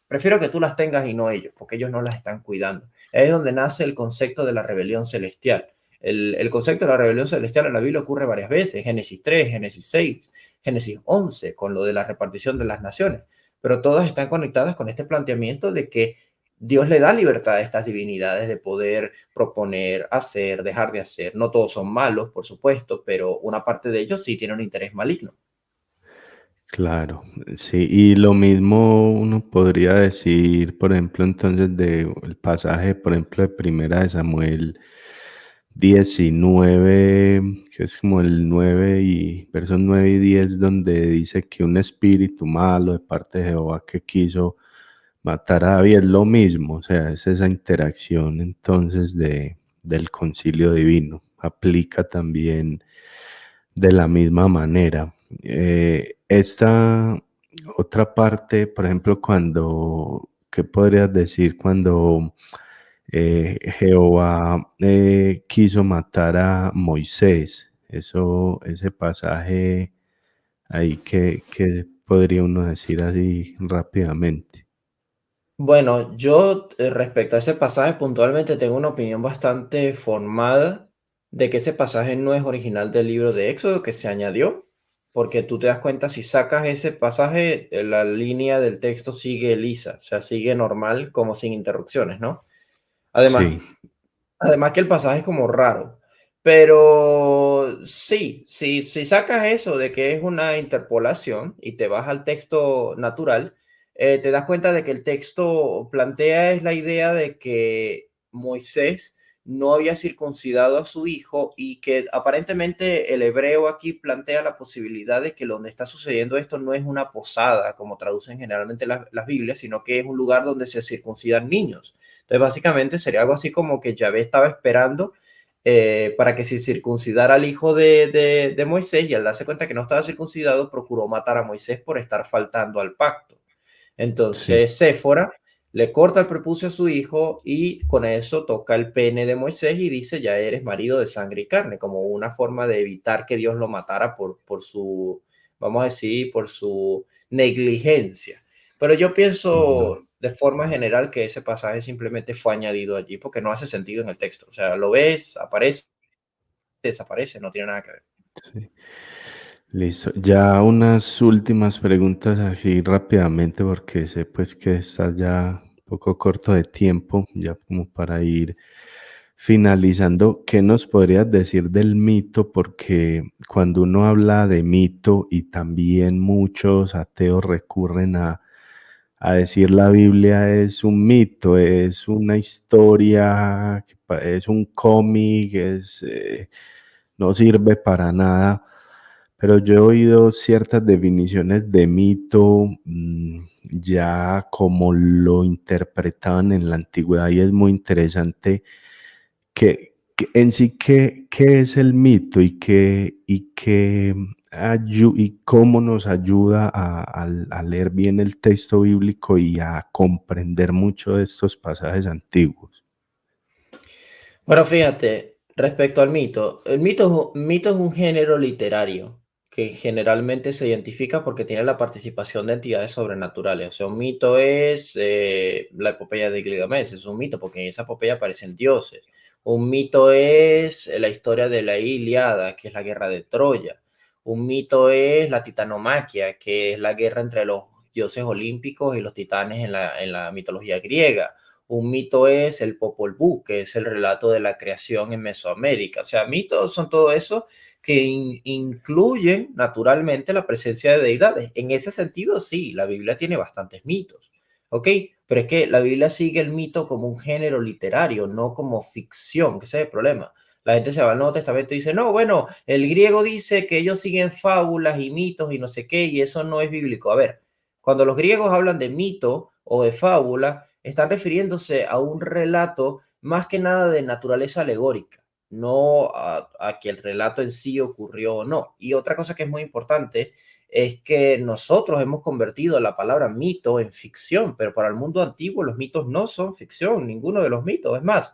[SPEAKER 2] prefiero que tú las tengas y no ellos, porque ellos no las están cuidando. Es donde nace el concepto de la rebelión celestial. El concepto de la rebelión celestial en la Biblia ocurre varias veces, Génesis 3, Génesis 6, Génesis 11, con lo de la repartición de las naciones, pero todas están conectadas con este planteamiento de que Dios le da libertad a estas divinidades de poder proponer, hacer, dejar de hacer. No todos son malos, por supuesto, pero una parte de ellos sí tiene un interés maligno.
[SPEAKER 1] Claro, sí, y lo mismo uno podría decir, por ejemplo, entonces de el pasaje, por ejemplo, de Primera de Samuel 19, que es como el 9 y versos 9 y 10, donde dice que un espíritu malo de parte de Jehová que quiso matar a David, es lo mismo, o sea, es esa interacción entonces del concilio divino, aplica también de la misma manera. Esta otra parte, por ejemplo, ¿qué podrías decir cuando Jehová quiso matar a Moisés? Ese pasaje ahí que podría uno decir así rápidamente.
[SPEAKER 2] Bueno, yo respecto a ese pasaje puntualmente tengo una opinión bastante formada de que ese pasaje no es original del libro de Éxodo, que se añadió, porque tú te das cuenta, si sacas ese pasaje, la línea del texto sigue lisa, o sea, sigue normal, como sin interrupciones, ¿no? Además,
[SPEAKER 1] Sí,
[SPEAKER 2] Además que el pasaje es como raro. Pero sí, si sacas eso de que es una interpolación y te vas al texto natural, te das cuenta de que el texto plantea es la idea de que Moisés no había circuncidado a su hijo y que aparentemente el hebreo aquí plantea la posibilidad de que donde está sucediendo esto no es una posada, como traducen generalmente las Biblias, sino que es un lugar donde se circuncidan niños. Entonces, básicamente sería algo así como que Yahvé estaba esperando para que se circuncidara al hijo de Moisés y al darse cuenta que no estaba circuncidado, procuró matar a Moisés por estar faltando al pacto.
[SPEAKER 1] sí.
[SPEAKER 2] Entonces, Séfora le corta el prepucio a su hijo y con eso toca el pene de Moisés y dice, ya eres marido de sangre y carne, como una forma de evitar que Dios lo matara por su, vamos a decir, por su negligencia. Pero yo
[SPEAKER 1] Ujú.
[SPEAKER 2] pienso de forma general que ese pasaje simplemente fue añadido allí porque no hace sentido en el texto. O sea, lo ves, aparece, desaparece, no tiene nada que ver.
[SPEAKER 1] Sí. Listo. Ya unas últimas preguntas así rápidamente porque sé pues que estás ya un poco corto de tiempo, ya como para ir finalizando. ¿Qué nos podrías decir del mito? Porque cuando uno habla de mito y también muchos ateos recurren a decir la Biblia es un mito, es una historia, es un cómic, no sirve para nada. Pero yo he oído ciertas definiciones de mito, ya como lo interpretaban en la antigüedad, y es muy interesante que en sí qué es el mito y cómo nos ayuda a leer bien el texto bíblico y a comprender mucho de estos pasajes antiguos.
[SPEAKER 2] Bueno, fíjate, respecto al mito, mito es un género literario que generalmente se identifica porque tiene la participación de entidades sobrenaturales. O sea, un mito es la epopeya de Gilgamesh, es un mito porque en esa epopeya aparecen dioses. Un mito es la historia de la Ilíada, que es la guerra de Troya. Un mito es la titanomaquia, que es la guerra entre los dioses olímpicos y los titanes en la mitología griega. Un mito es el Popol Vuh, que es el relato de la creación en Mesoamérica. O sea, mitos son todo eso que incluyen naturalmente la presencia de deidades. En ese sentido, sí, la Biblia tiene bastantes mitos, ¿ok? Pero es que la Biblia sigue el mito como un género literario, no como ficción, que ese es el problema. La gente se va al Nuevo Testamento y dice, no, bueno, el griego dice que ellos siguen fábulas y mitos y no sé qué, y eso no es bíblico. A ver, cuando los griegos hablan de mito o de fábula, están refiriéndose a un relato más que nada de naturaleza alegórica, no a que el relato en sí ocurrió o no. Y otra cosa que es muy importante es que nosotros hemos convertido la palabra mito en ficción, pero para el mundo antiguo los mitos no son ficción, ninguno de los mitos. Es más,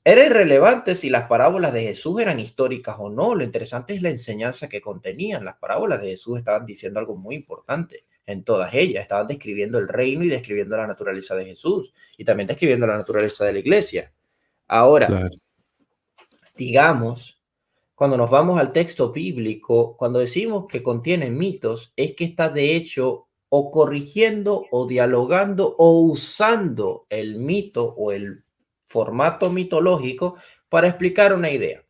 [SPEAKER 2] era irrelevante si las parábolas de Jesús eran históricas o no. Lo interesante es la enseñanza que contenían. Las parábolas de Jesús estaban diciendo algo muy importante en todas ellas. Estaban describiendo el reino y describiendo la naturaleza de Jesús y también describiendo la naturaleza de la iglesia. Ahora,
[SPEAKER 1] Claro.
[SPEAKER 2] digamos, cuando nos vamos al texto bíblico, cuando decimos que contiene mitos, es que está de hecho o corrigiendo o dialogando o usando el mito o el formato mitológico para explicar una idea.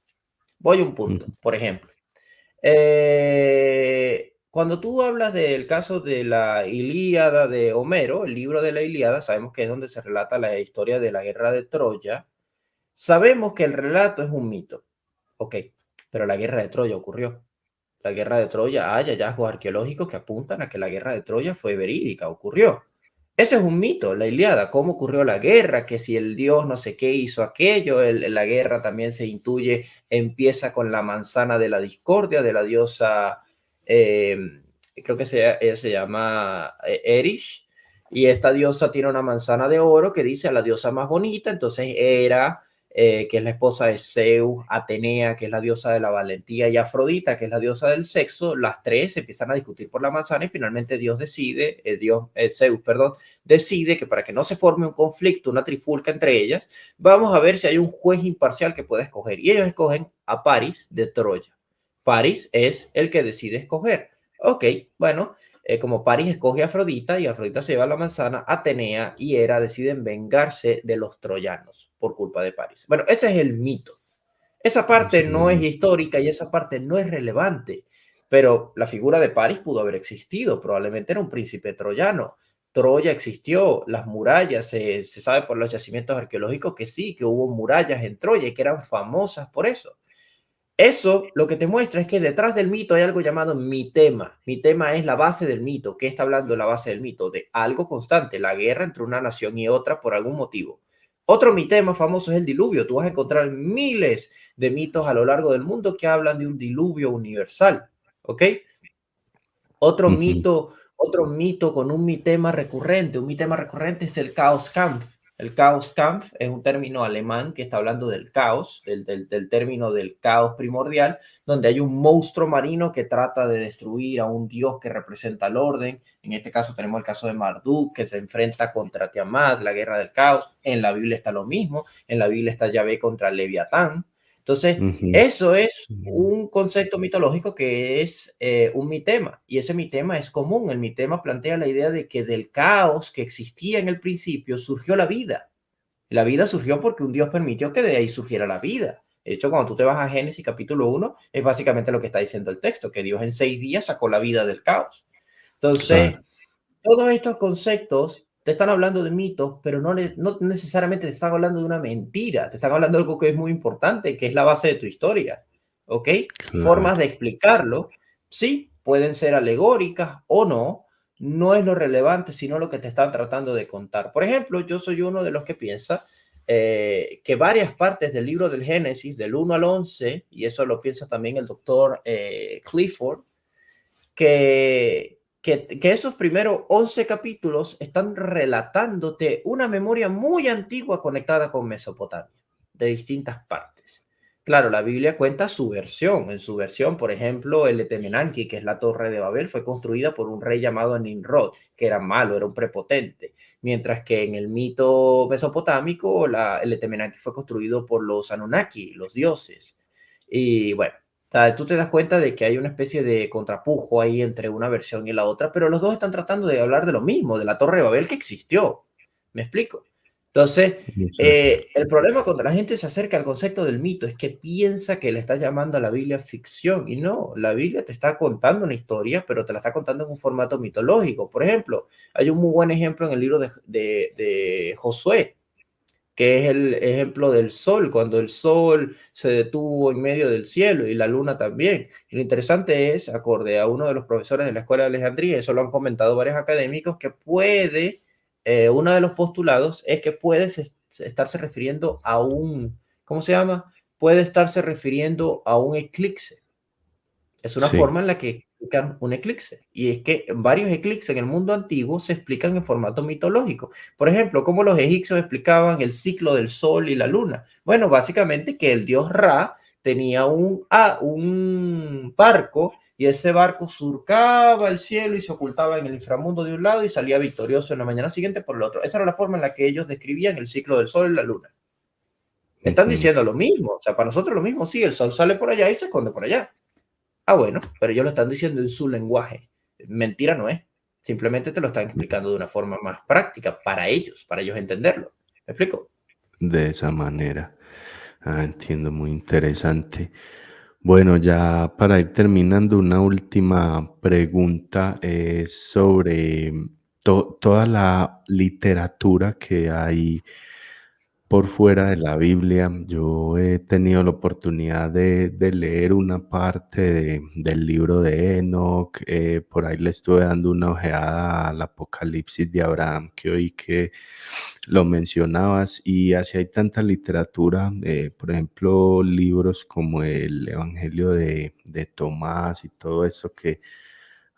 [SPEAKER 2] Voy a un punto,
[SPEAKER 1] Ujú.
[SPEAKER 2] por ejemplo. Cuando tú hablas del caso de la Ilíada de Homero, el libro de la Ilíada, sabemos que es donde se relata la historia de la guerra de Troya. Sabemos que el relato es un mito. Ok, pero la guerra de Troya ocurrió. La guerra de Troya, hay hallazgos arqueológicos que apuntan a que la guerra de Troya fue verídica, ocurrió. Ese es un mito, la Ilíada, cómo ocurrió la guerra, que si el dios no sé qué hizo aquello, la guerra también se intuye, empieza con la manzana de la discordia de la diosa, eh, creo que ella se llama Erish, y esta diosa tiene una manzana de oro que dice a la diosa más bonita, entonces era que es la esposa de Zeus, Atenea, que es la diosa de la valentía, y Afrodita, que es la diosa del sexo, las tres empiezan a discutir por la manzana y finalmente Dios decide, Zeus, perdón, decide que para que no se forme un conflicto, una trifulca entre ellas, vamos a ver si hay un juez imparcial que pueda escoger. Y ellos escogen a Paris de Troya. Paris es el que decide escoger. Ok, bueno, como Paris escoge a Afrodita y Afrodita se lleva la manzana, Atenea y Hera deciden vengarse de los troyanos por culpa de Paris. Bueno, ese es el mito. Esa
[SPEAKER 1] Ese
[SPEAKER 2] parte
[SPEAKER 1] es
[SPEAKER 2] no
[SPEAKER 1] el
[SPEAKER 2] es
[SPEAKER 1] mito.
[SPEAKER 2] histórica y esa parte no es relevante, pero la figura de Paris pudo haber existido, probablemente era un príncipe troyano. Troya existió, las murallas, se sabe por los yacimientos arqueológicos que sí, que hubo murallas en Troya y que eran famosas por eso. Eso lo que te muestra es que detrás del mito hay algo llamado mitema. Mitema es la base del mito. ¿Qué está hablando la base del mito? De algo constante, la guerra entre una nación y otra por algún motivo. Otro mitema famoso es el diluvio. Tú vas a encontrar miles de mitos a lo largo del mundo que hablan de un diluvio universal. ¿Ok?
[SPEAKER 1] Ujú.
[SPEAKER 2] Otro mito con un mitema recurrente es el Chaos Kampf. El Chaos Kampf es un término alemán que está hablando del caos, del término del caos primordial, donde hay un monstruo marino que trata de destruir a un dios que representa el orden. En este caso tenemos el caso de Marduk, que se enfrenta contra Tiamat, la guerra del caos. En la Biblia está lo mismo. En la Biblia está Yahvé contra el Leviatán. Entonces,
[SPEAKER 1] Ujú.
[SPEAKER 2] eso es
[SPEAKER 1] Sí.
[SPEAKER 2] un concepto mitológico que es un mitema, y ese mitema es común. El mitema plantea la idea de que del caos que existía en el principio surgió la vida. La vida surgió porque un Dios permitió que de ahí surgiera la vida. De hecho, cuando tú te vas a Génesis capítulo 1, es básicamente lo que está diciendo el texto, que Dios en 6 días sacó la vida del caos. Entonces,
[SPEAKER 1] Claro.
[SPEAKER 2] todos estos conceptos te están hablando de mitos, pero no necesariamente te están hablando de una mentira, te están hablando de algo que es muy importante, que es la base de tu historia, ¿ok? Formas
[SPEAKER 1] Claro.
[SPEAKER 2] de explicarlo, sí, pueden ser alegóricas o no, no es lo relevante, sino lo que te están tratando de contar. Por ejemplo, yo soy uno de los que piensa que varias partes del libro del Génesis, del 1 al 11, y eso lo piensa también el doctor Clifford, que esos primeros 11 capítulos están relatándote una memoria muy antigua conectada con Mesopotamia, de distintas partes. Claro, la Biblia cuenta su versión. En su versión, por ejemplo, el Etemenanki, que es la torre de Babel, fue construida por un rey llamado Nimrod, que era malo, era un prepotente. Mientras que en el mito mesopotámico, el Etemenanki fue construido por los Anunnaki, los dioses. Y bueno, sea, tú te das cuenta de que hay una especie de contrapujo ahí entre una versión y la otra, pero los dos están tratando de hablar de lo mismo, de la Torre de Babel que existió. ¿Me explico? Entonces,
[SPEAKER 1] Exacto.
[SPEAKER 2] el problema cuando la gente se acerca al concepto del mito es que piensa que le está llamando a la Biblia ficción y no, la Biblia te está contando una historia, pero te la está contando en un formato mitológico. Por ejemplo, hay un muy buen ejemplo en el libro de Josué. que es el ejemplo del sol, cuando el sol se detuvo en medio del cielo y la luna también. Y lo interesante es, acorde a uno de los profesores de la Escuela de Alejandría, eso lo han comentado varios académicos, que puede, uno de los postulados es que puede estarse refiriendo a un, ¿cómo se llama? Puede estarse refiriendo a un eclipse. Es una
[SPEAKER 1] Sí,
[SPEAKER 2] forma en la que explican un eclipse. Y es que varios eclipses en el mundo antiguo se explican en formato mitológico. Por ejemplo, cómo los egipcios explicaban el ciclo del sol y la luna. Bueno, básicamente que el dios Ra tenía un barco y ese barco surcaba el cielo y se ocultaba en el inframundo de un lado y salía victorioso en la mañana siguiente por el otro. Esa era la forma en la que ellos describían el ciclo del sol y la luna. Están
[SPEAKER 1] ujú,
[SPEAKER 2] diciendo lo mismo. O sea, para nosotros lo mismo. Sí, el sol sale por allá y se esconde por allá. Ah, bueno, pero ellos lo están diciendo en su lenguaje. Mentira no es. Simplemente te lo están explicando de una forma más práctica para ellos entenderlo. ¿Me explico?
[SPEAKER 1] de esa manera. Ah, entiendo, muy interesante. Bueno, ya para ir terminando, una última pregunta es sobre toda la literatura que hay por fuera de la Biblia. Yo he tenido la oportunidad de leer una parte del libro de Enoch. Por ahí le estuve dando una ojeada al Apocalipsis de Abraham, que oí que lo mencionabas. Y así hay tanta literatura, por ejemplo, libros como el Evangelio de Tomás y todo eso que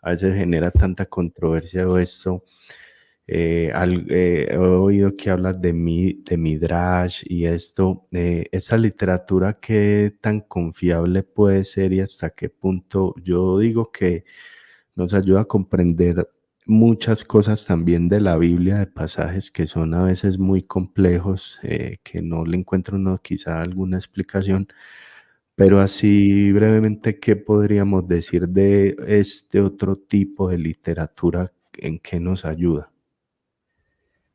[SPEAKER 1] a veces genera tanta controversia o esto. He oído que hablas de Midrash y esto. Esa literatura, ¿qué tan confiable puede ser y hasta qué punto? Yo digo que nos ayuda a comprender muchas cosas también de la Biblia, de pasajes que son a veces muy complejos, que no le encuentro uno quizá alguna explicación, pero así brevemente, ¿qué podríamos decir de este otro tipo de literatura en qué nos ayuda?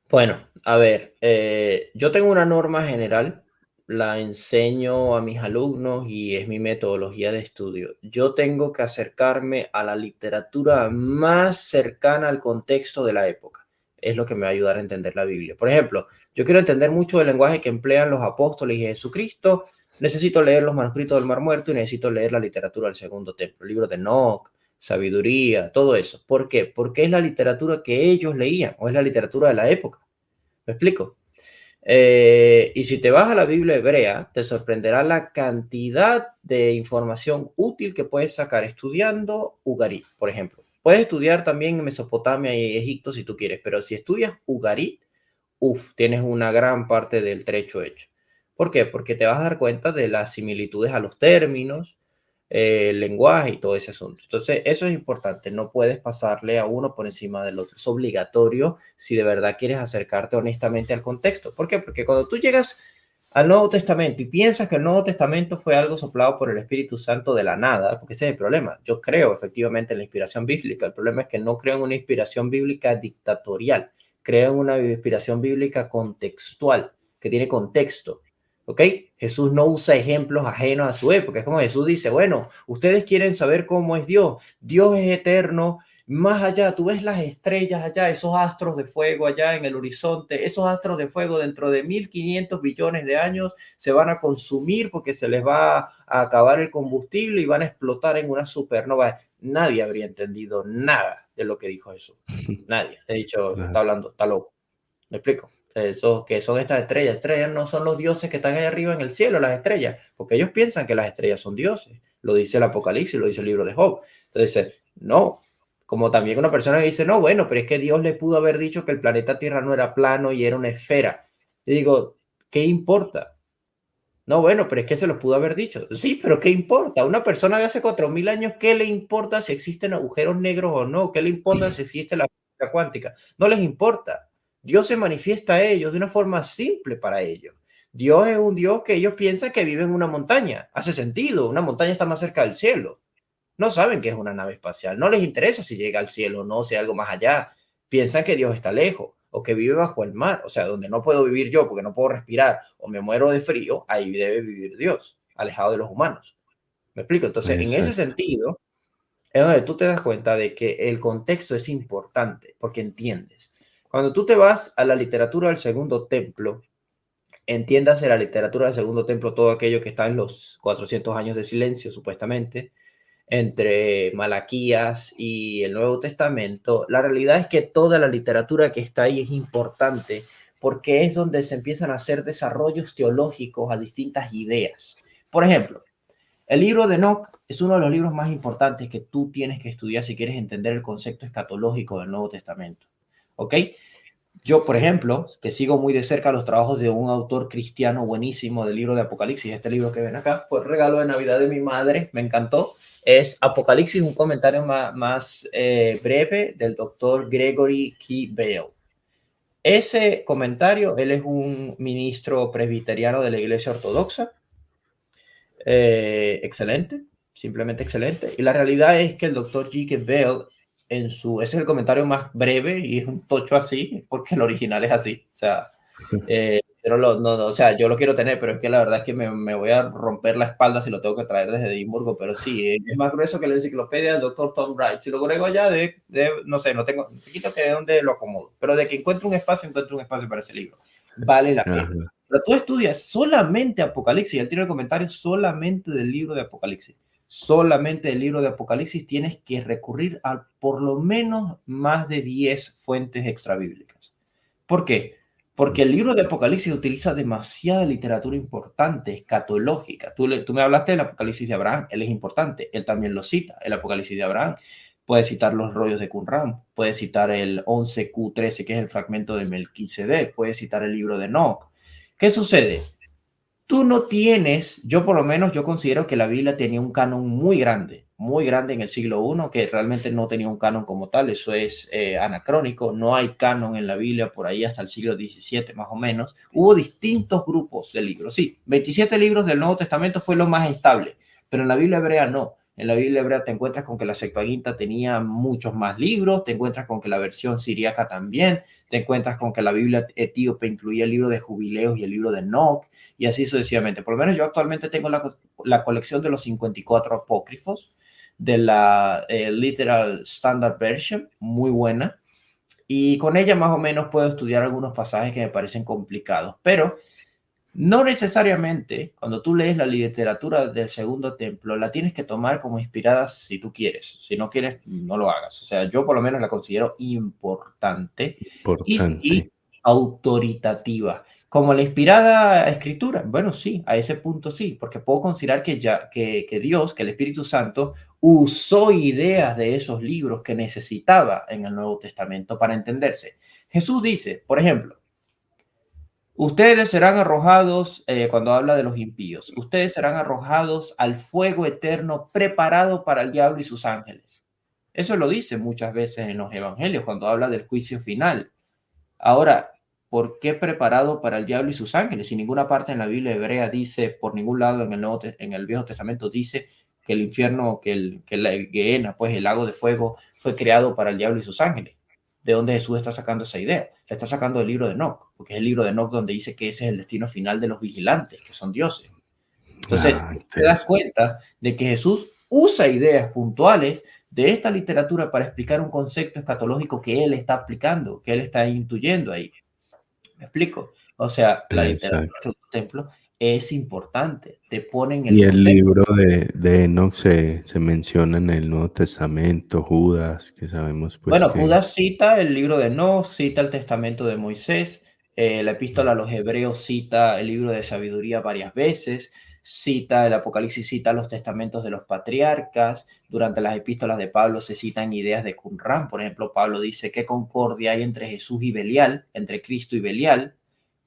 [SPEAKER 2] Bueno, a ver, yo tengo una norma general, la enseño a mis alumnos y es mi metodología de estudio. Yo tengo que acercarme a la literatura más cercana al contexto de la época. Es lo que me va a ayudar a entender la Biblia. Por ejemplo, yo quiero entender mucho del lenguaje que emplean los apóstoles y Jesucristo. Necesito leer los manuscritos del Mar Muerto y necesito leer la literatura del Segundo Templo, el libro de Enoch, sabiduría, todo eso. ¿Por qué? Porque es la literatura que ellos leían o es la literatura de la época. ¿Me explico? Y si te vas a la Biblia hebrea, te sorprenderá la cantidad de información útil que puedes sacar estudiando Ugarit, por ejemplo. Puedes estudiar también en Mesopotamia y Egipto si tú quieres, pero si estudias Ugarit, tienes una gran parte del trecho hecho. ¿Por qué? Porque te vas a dar cuenta de las similitudes a los términos, el lenguaje y todo ese asunto. Entonces, eso es importante. No puedes pasarle a uno por encima del otro. Es obligatorio si de verdad quieres acercarte honestamente al contexto. ¿Por qué? Porque cuando tú llegas al Nuevo Testamento y piensas que el Nuevo Testamento fue algo soplado por el Espíritu Santo de la nada, porque ese es el problema. Yo creo efectivamente en la inspiración bíblica. El problema es que no creo en una inspiración bíblica dictatorial. Creo en una inspiración bíblica contextual, que tiene contexto. ¿Ok? Jesús no usa ejemplos ajenos a su época. Es como Jesús dice, bueno, ustedes quieren saber cómo es Dios. Dios es eterno. Más allá, tú ves las estrellas allá, esos astros de fuego allá en el horizonte, esos astros de fuego dentro de 1500 billones de años se van a consumir porque se les va a acabar el combustible y van a explotar en una supernova. Nadie habría entendido nada de lo que dicho Jesús. Nadie. He dicho, está
[SPEAKER 1] Claro,
[SPEAKER 2] hablando, está loco. ¿Me explico? Esos que son estas estrellas. Estrellas no son los dioses que están ahí arriba en el cielo, las estrellas, porque ellos piensan que las estrellas son dioses. Lo dice el Apocalipsis, lo dice el libro de Job. Entonces, no. Como también una persona que dice, no, bueno, pero es que Dios le pudo haber dicho que el planeta Tierra no era plano y era una esfera. Y digo, ¿qué importa? No, bueno, pero es que se los pudo haber dicho. Sí, pero ¿qué importa? Una persona de hace 4000 años, ¿qué le importa si existen agujeros negros o no? ¿Qué le importa si existe la física cuántica? No les importa. Dios se manifiesta a ellos de una forma simple para ellos. Dios es un Dios que ellos piensan que vive en una montaña. Hace sentido, una montaña está más cerca del cielo. No saben que es una nave espacial. No les interesa si llega al cielo o no, si hay algo más allá. Piensan que Dios está lejos o que vive bajo el mar. O sea, donde no puedo vivir yo porque no puedo respirar o me muero de frío, ahí debe vivir Dios, alejado de los humanos. ¿Me explico? Entonces, en ese
[SPEAKER 1] exacto.
[SPEAKER 2] sentido, es donde tú te das cuenta de que el contexto es importante porque entiendes. Cuando tú te vas a la literatura del Segundo Templo, Entiéndase la literatura del Segundo Templo, todo aquello que está en los 400 años de silencio, supuestamente, entre Malaquías y el Nuevo Testamento. La realidad es que toda la literatura que está ahí es importante porque es donde se empiezan a hacer desarrollos teológicos a distintas ideas. Por ejemplo, el libro de Enoch es uno de los libros más importantes que tú tienes que estudiar si quieres entender el concepto escatológico del Nuevo Testamento. ¿Ok? Yo, por ejemplo, que sigo muy de cerca los trabajos de un autor cristiano buenísimo del libro de Apocalipsis, este libro que ven acá, fue el regalo de Navidad de mi madre, me encantó. Es Apocalipsis, un comentario más breve del doctor Gregory K. Bale. Ese comentario, él es un ministro presbiteriano de la Iglesia Ortodoxa, excelente, simplemente excelente. Y la realidad es que el doctor G.K. Bell, ese es el comentario más breve y es un tocho así, porque el original es así. O sea, pero no, o sea, yo lo quiero tener, pero es que la verdad es que me voy a romper la espalda si lo tengo que traer desde Edimburgo. Pero sí, es más grueso que la enciclopedia del doctor Tom Wright. Si lo agrego ya, no sé, no tengo, quito que de dónde lo acomodo. Pero de que encuentro un espacio para ese libro. Vale la pena.
[SPEAKER 1] Ajá.
[SPEAKER 2] Pero tú estudias solamente Apocalipsis, él tiene el comentario solamente del libro de Apocalipsis. Solamente del libro de Apocalipsis tienes que recurrir a por lo menos más de 10 fuentes extrabíblicas. ¿Por qué? Porque el libro de Apocalipsis utiliza demasiada literatura importante, escatológica. Tú me hablaste del Apocalipsis de Abraham, él es importante, él también lo cita, el Apocalipsis de Abraham. Puede citar los rollos de Qumran, puede citar el 11Q13, que es el fragmento de Melquisedec, puede citar el libro de Enoch. ¿Qué sucede? Tú no tienes, yo por lo menos, yo considero que la Biblia tenía un canon muy grande en el siglo I, que realmente no tenía un canon como tal, eso es anacrónico, no hay canon en la Biblia por ahí hasta el siglo XVII más o menos. Hubo distintos grupos de libros, sí, 27 libros del Nuevo Testamento fue lo más estable, pero en la Biblia hebrea no. En la Biblia hebrea te encuentras con que la Septuaginta tenía muchos más libros, te encuentras con que la versión siríaca también, te encuentras con que la Biblia etíope incluía el libro de Jubileos y el libro de Enoch, y así sucesivamente. Por lo menos yo actualmente tengo la colección de los 54 apócrifos de la Literal Standard Version, muy buena, y con ella más o menos puedo estudiar algunos pasajes que me parecen complicados, pero no necesariamente cuando tú lees la literatura del Segundo Templo la tienes que tomar como inspirada si tú quieres. Si no quieres, no lo hagas. O sea, yo por lo menos la considero importante y
[SPEAKER 1] Importante.
[SPEAKER 2] sí autoritativa. Como la inspirada escritura, bueno, sí, a ese punto sí, porque puedo considerar que Dios, que el Espíritu Santo, usó ideas de esos libros que necesitaba en el Nuevo Testamento para entenderse. Jesús dice, por ejemplo, ustedes serán arrojados, cuando habla de los impíos, ustedes serán arrojados al fuego eterno preparado para el diablo y sus ángeles. Eso lo dice muchas veces en los evangelios cuando habla del juicio final. Ahora, ¿por qué preparado para el diablo y sus ángeles? Si ninguna parte en la Biblia hebrea dice, por ningún lado en el Viejo Testamento dice que el infierno, que la Gehenna, pues el lago de fuego, fue creado para el diablo y sus ángeles. ¿De dónde Jesús está sacando esa idea? La está sacando del libro de Enoch, porque es el libro de Enoch donde dice que ese es el destino final de los vigilantes, que son dioses. Entonces,
[SPEAKER 1] Ah,
[SPEAKER 2] te das
[SPEAKER 1] interesante.
[SPEAKER 2] cuenta de que Jesús usa ideas puntuales de esta literatura para explicar un concepto escatológico que él está aplicando, que él está intuyendo ahí. ¿Me explico? O sea, la literatura
[SPEAKER 1] Exacto.
[SPEAKER 2] del templo es importante, te pone en el
[SPEAKER 1] Y el
[SPEAKER 2] contexto.
[SPEAKER 1] libro de Enoch se menciona en el Nuevo Testamento, Judas, que sabemos pues
[SPEAKER 2] Bueno,
[SPEAKER 1] que...
[SPEAKER 2] Judas cita el libro de Enoch, cita el testamento de Moisés, la epístola a los hebreos cita el libro de sabiduría varias veces, cita el Apocalipsis, cita los testamentos de los patriarcas, durante las epístolas de Pablo se citan ideas de Qumran, por ejemplo, Pablo dice qué concordia hay entre Jesús y Belial, entre Cristo y Belial.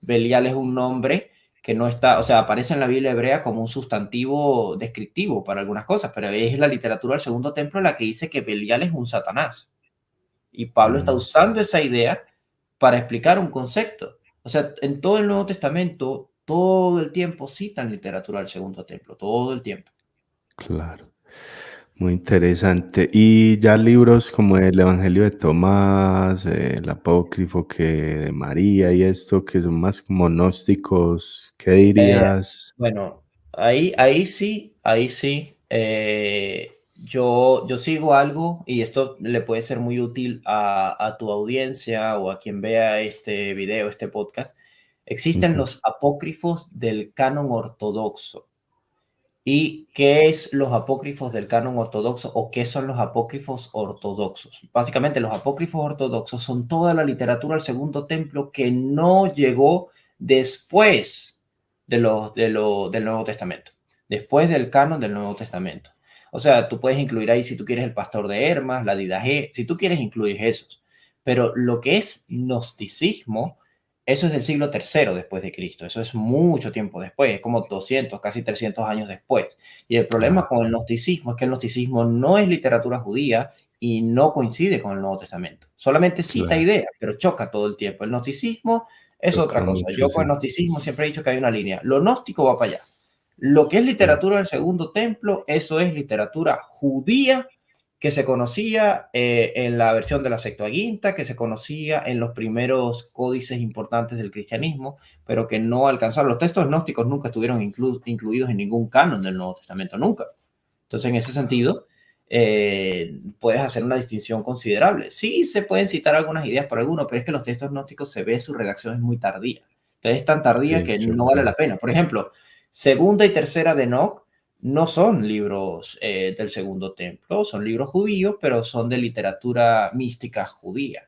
[SPEAKER 2] Belial es un nombre que no está, o sea, aparece en la Biblia hebrea como un sustantivo descriptivo para algunas cosas, pero es la literatura del Segundo Templo la que dice que Belial es un Satanás. Y Pablo está
[SPEAKER 1] Mm,
[SPEAKER 2] usando esa idea para explicar un concepto. O sea, en todo el Nuevo Testamento, todo el tiempo citan literatura del Segundo Templo, todo el tiempo.
[SPEAKER 1] claro, muy interesante. Y ya libros como el Evangelio de Tomás, el Apócrifo que de María y esto, que son más como gnósticos, ¿qué
[SPEAKER 2] Eh,
[SPEAKER 1] dirías?
[SPEAKER 2] bueno, ahí sí, yo sigo algo y esto le puede ser muy útil a tu audiencia o a quien vea este video, este podcast. Existen
[SPEAKER 1] Ujú.
[SPEAKER 2] los apócrifos del canon ortodoxo. ¿Y qué es los apócrifos del canon ortodoxo o qué son los apócrifos ortodoxos? Básicamente, los apócrifos ortodoxos son toda la literatura del Segundo Templo que no llegó después del Nuevo Testamento, después del canon del Nuevo Testamento. O sea, tú puedes incluir ahí, si tú quieres, el Pastor de Hermas, la Didaje, si tú quieres, incluir esos. Pero lo que es gnosticismo, eso es del siglo III después de Cristo. Eso es mucho tiempo después, es como 200, casi 300 años después. Y el problema
[SPEAKER 1] Ah,
[SPEAKER 2] con el gnosticismo es que el gnosticismo no es literatura judía y no coincide con el Nuevo Testamento. Solamente cita
[SPEAKER 1] claro,
[SPEAKER 2] ideas, pero choca todo el tiempo. El gnosticismo es otra
[SPEAKER 1] choca
[SPEAKER 2] cosa.
[SPEAKER 1] mucho,
[SPEAKER 2] Yo con el
[SPEAKER 1] sí.
[SPEAKER 2] gnosticismo siempre he dicho que hay una línea. Lo gnóstico va para allá. Lo que es
[SPEAKER 1] Sí.
[SPEAKER 2] literatura del Segundo Templo, eso es literatura judía que se conocía en la versión de la Septuaginta, que se conocía en los primeros códices importantes del cristianismo, pero que no alcanzaron. Los textos gnósticos nunca estuvieron incluidos en ningún canon del Nuevo Testamento, nunca. Entonces, en ese sentido, puedes hacer una distinción considerable. Sí, se pueden citar algunas ideas por alguno, pero es que los textos gnósticos se ve su redacción es muy tardía. Entonces, es tan tardía
[SPEAKER 1] Sí,
[SPEAKER 2] que
[SPEAKER 1] yo
[SPEAKER 2] no vale la
[SPEAKER 1] creo.
[SPEAKER 2] pena. Por ejemplo, segunda y tercera de Enoch no son libros del Segundo Templo, son libros judíos, pero son de literatura mística judía.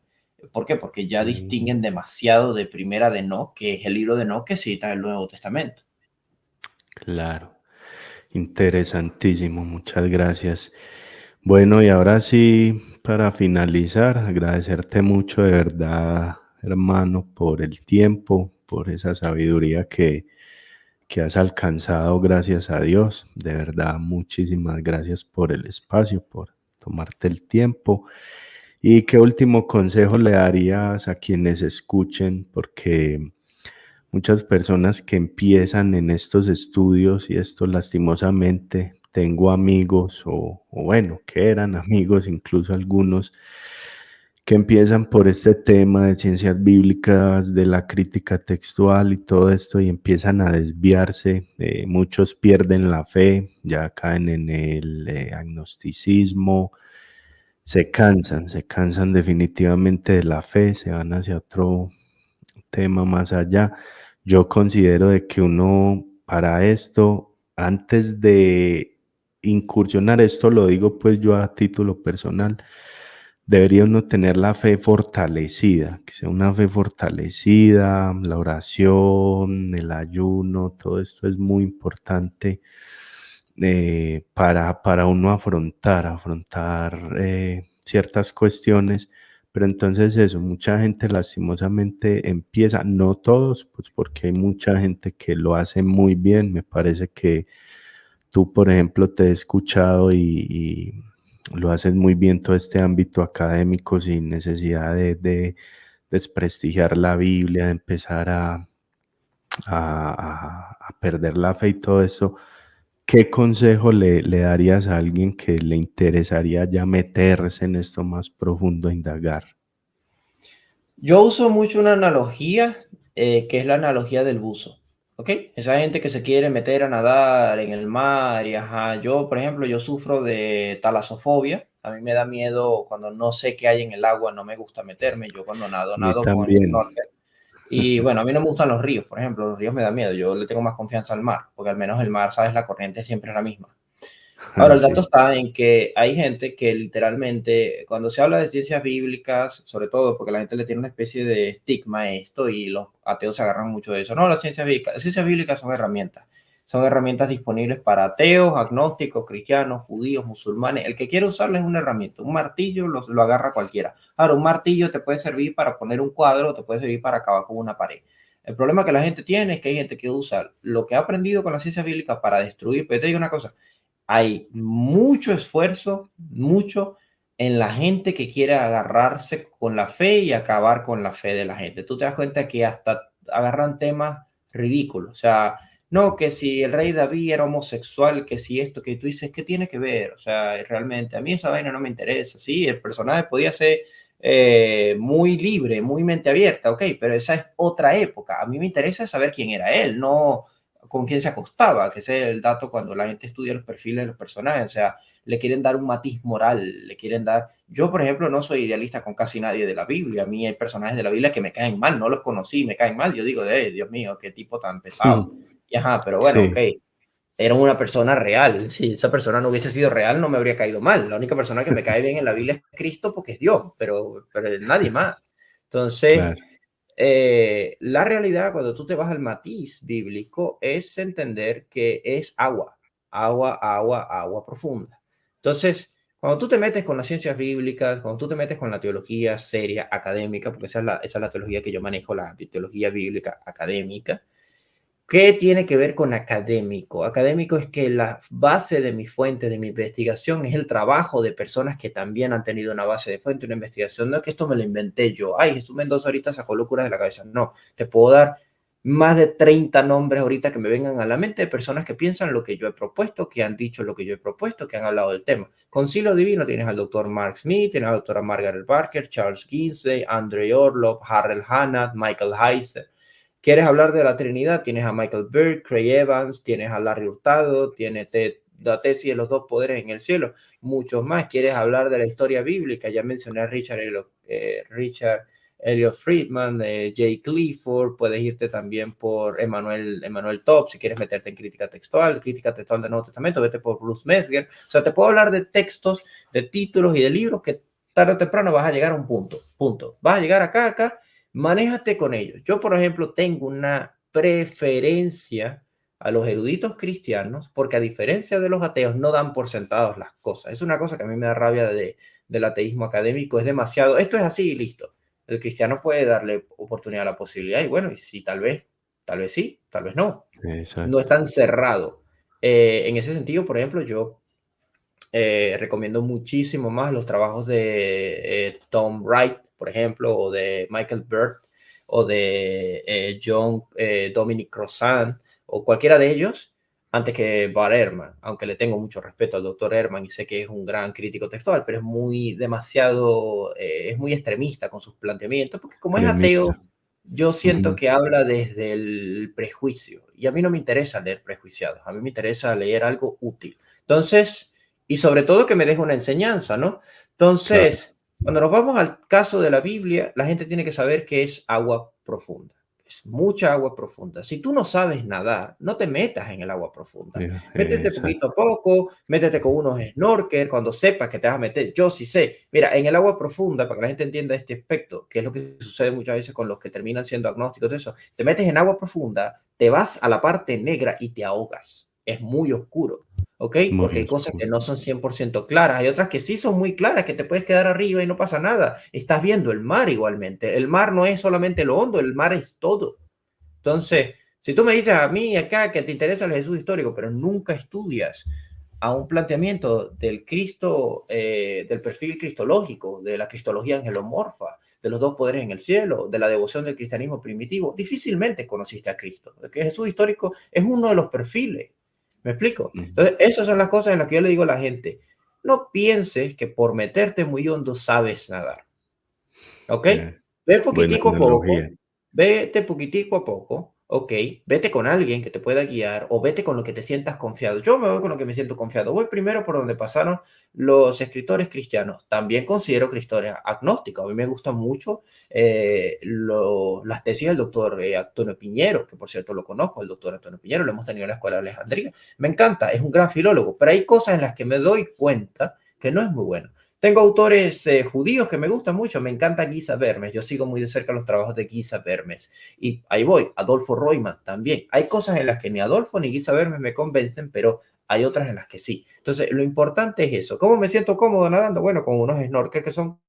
[SPEAKER 2] ¿Por qué? Porque ya
[SPEAKER 1] Mm,
[SPEAKER 2] distinguen demasiado de Primera de Enoch, que es el libro de Enoch que cita el Nuevo Testamento.
[SPEAKER 1] claro, interesantísimo, muchas gracias. Bueno, y ahora sí, para finalizar, agradecerte mucho de verdad, hermano, por el tiempo, por esa sabiduría que has alcanzado, gracias a Dios. De verdad, muchísimas gracias por el espacio, por tomarte el tiempo. ¿Y qué último consejo le darías a quienes escuchen? Porque muchas personas que empiezan en estos estudios y esto lastimosamente, tengo amigos o bueno, que eran amigos, incluso algunos que empiezan por este tema de ciencias bíblicas, de la crítica textual y todo esto y empiezan a desviarse. Muchos pierden la fe, ya caen en el agnosticismo, se cansan definitivamente de la fe, se van hacia otro tema más allá. Yo considero de que uno para esto, antes de incursionar, esto lo digo pues yo a título personal, debería uno tener la fe fortalecida, que sea una fe fortalecida, la oración, el ayuno, todo esto es muy importante para uno afrontar ciertas cuestiones, pero entonces eso, mucha gente lastimosamente empieza, no todos, pues porque hay mucha gente que lo hace muy bien, me parece que tú, por ejemplo, te he escuchado y lo haces muy bien todo este ámbito académico sin necesidad de desprestigiar la Biblia, de empezar a perder la fe y todo eso. ¿Qué consejo le darías a alguien que le interesaría ya meterse en esto más profundo, a indagar?
[SPEAKER 2] Yo uso mucho una analogía, que es la analogía del buzo, ¿ok? Esa gente que se quiere meter a nadar en el mar y ajá, yo, por ejemplo, yo sufro de talasofobia, a mí me da miedo cuando no sé qué hay en el agua, no me gusta meterme, yo cuando nado,
[SPEAKER 1] A mí
[SPEAKER 2] nado con
[SPEAKER 1] también.
[SPEAKER 2] snorkel. Y bueno, a mí no me gustan los ríos, por ejemplo, los ríos me da miedo, yo le tengo más confianza al mar, porque al menos el mar, sabes, la corriente siempre es la misma. Ahora, el dato
[SPEAKER 1] Sí,
[SPEAKER 2] está en que hay gente que literalmente, cuando se habla de ciencias bíblicas, sobre todo porque la gente le tiene una especie de estigma a esto y los ateos se agarran mucho de eso. No, las ciencias bíblicas son herramientas disponibles para ateos, agnósticos, cristianos, judíos, musulmanes. El que quiera usarla es una herramienta. Un martillo lo agarra cualquiera. Ahora, un martillo te puede servir para poner un cuadro, te puede servir para acabar con una pared. El problema que la gente tiene es que hay gente que usa lo que ha aprendido con la ciencia bíblica para destruir. Pero te digo una cosa, hay mucho esfuerzo, mucho en la gente que quiere agarrarse con la fe y acabar con la fe de la gente. Tú te das cuenta que hasta agarran temas ridículos. O sea, no, que si el rey David era homosexual, que si esto, que tú dices, ¿qué tiene que ver? O sea, realmente a mí esa vaina no me interesa. Sí, el personaje podía ser muy libre, muy mente abierta, ok, pero esa es otra época. A mí me interesa saber quién era él, no con quién se acostaba, que ese es el dato cuando la gente estudia los perfiles de los personajes, o sea, le quieren dar un matiz moral, le quieren dar... Yo, por ejemplo, no soy idealista con casi nadie de la Biblia, a mí hay personajes de la Biblia que me caen mal, no los conocí, me caen mal, yo digo, Dios mío, qué tipo tan pesado. Y ajá, pero bueno, ok,
[SPEAKER 1] Sí,
[SPEAKER 2] era una persona real. Si esa persona no hubiese sido real, no me habría caído mal. La única persona que me cae bien en la Biblia es Cristo porque es Dios, pero nadie más. Entonces,
[SPEAKER 1] claro.
[SPEAKER 2] la realidad cuando tú te vas al matiz bíblico es entender que es agua, agua, agua, agua profunda. Entonces, cuando tú te metes con las ciencias bíblicas, cuando tú te metes con la teología seria, académica, porque esa es la teología que yo manejo, la teología bíblica académica. ¿Qué tiene que ver con académico? Académico es que la base de mi fuente, de mi investigación, es el trabajo de personas que también han tenido una base de fuente, una investigación. No es que esto me lo inventé yo. Ay, Jesús Mendoza ahorita sacó locuras de la cabeza. No, te puedo dar más de 30 nombres ahorita que me vengan a la mente de personas que piensan lo que yo he propuesto, que han dicho lo que yo he propuesto, que han hablado del tema. Concilio Divino tienes al doctor Mark Smith, tienes a la doctora Margaret Barker, Charles Kinsey, Andre Orlov, Harold Hanna, Michael Heiser. ¿Quieres hablar de la Trinidad? Tienes a Michael Bird, Craig Evans, tienes a Larry Hurtado, tienes la tesis de los dos poderes en el cielo, muchos más. ¿Quieres hablar de la historia bíblica? Ya mencioné a Richard Elliot Friedman, Jay Clifford, puedes irte también por Emmanuel Top, si quieres meterte en crítica textual del Nuevo Testamento, vete por Bruce Metzger. O sea, te puedo hablar de textos, de títulos y de libros que tarde o temprano vas a llegar a un punto. Vas a llegar acá, manéjate con ellos. Yo, por ejemplo, tengo una preferencia a los eruditos cristianos porque a diferencia de los ateos no dan por sentados las cosas. Es una cosa que a mí me da rabia del ateísmo académico. Es demasiado, esto es así y listo. El cristiano puede darle oportunidad a la posibilidad y bueno, y si tal vez sí, tal vez no. No es
[SPEAKER 1] Exacto.
[SPEAKER 2] tan cerrado. En ese sentido, por ejemplo, yo recomiendo muchísimo más los trabajos de Tom Wright, por ejemplo, o de Michael Bird, o de John Dominic Crossan, o cualquiera de ellos, antes que Bart Ehrman, aunque le tengo mucho respeto al doctor Ehrman y sé que es un gran crítico textual, pero es es muy extremista con sus planteamientos, porque como es ateo,
[SPEAKER 1] Extremista.
[SPEAKER 2] yo siento
[SPEAKER 1] Ujú.
[SPEAKER 2] que habla desde el prejuicio, y a mí no me interesa leer prejuiciados, a mí me interesa leer algo útil. Entonces, y sobre todo que me deje una enseñanza, ¿no?
[SPEAKER 1] Claro.
[SPEAKER 2] Entonces, cuando nos vamos al caso de la Biblia, la gente tiene que saber que es agua profunda, es mucha agua profunda. Si tú no sabes nadar, no te metas en el agua profunda. Métete poquito
[SPEAKER 1] Exacto.
[SPEAKER 2] a poco, métete con unos snorkel, cuando sepas que te vas a meter. Yo sí sé. Mira, en el agua profunda, para que la gente entienda este aspecto, que es lo que sucede muchas veces con los que terminan siendo agnósticos, de eso, te metes en agua profunda, te vas a la parte negra y te ahogas. Es muy oscuro. ¿Ok? Porque
[SPEAKER 1] Muy
[SPEAKER 2] hay cosas que
[SPEAKER 1] oscuro.
[SPEAKER 2] no son 100% claras, hay otras que sí son muy claras, que te puedes quedar arriba y no pasa nada. Estás viendo el mar igualmente. El mar no es solamente lo hondo, el mar es todo. Entonces, si tú me dices a mí acá que te interesa el Jesús histórico, pero nunca estudias a un planteamiento del Cristo, del perfil cristológico, de la cristología angelomorfa, de los dos poderes en el cielo, de la devoción del cristianismo primitivo, difícilmente conociste a Cristo. Que Jesús histórico es uno de los perfiles. ¿Me explico?
[SPEAKER 1] Ujú.
[SPEAKER 2] Entonces, esas son las cosas en las que yo le digo a la gente, no pienses que por meterte muy hondo sabes nadar. ¿Ok?
[SPEAKER 1] Eh,
[SPEAKER 2] Ve
[SPEAKER 1] Buena
[SPEAKER 2] poquitico a poco,
[SPEAKER 1] analogía.
[SPEAKER 2] vete poquitico a poco, ok, vete con alguien que te pueda guiar o vete con lo que te sientas confiado. Yo me voy con lo que me siento confiado. Voy primero por donde pasaron los escritores cristianos. También considero escritores agnósticos. A mí me gustan mucho las tesis del doctor Antonio Piñero, que por cierto lo conozco, el doctor Antonio Piñero, lo hemos tenido en la Escuela de Alejandría. Me encanta, es un gran filólogo, pero hay cosas en las que me doy cuenta que no es muy bueno. Tengo autores judíos que me gustan mucho, me encanta Giza Vermes, yo sigo muy de cerca los trabajos de Giza Vermes y ahí voy, Adolfo Royman también. Hay cosas en las que ni Adolfo ni Giza Vermes me convencen, pero hay otras en las que sí. Entonces, lo importante es eso. ¿Cómo me siento cómodo nadando? Bueno, con unos snorkels que son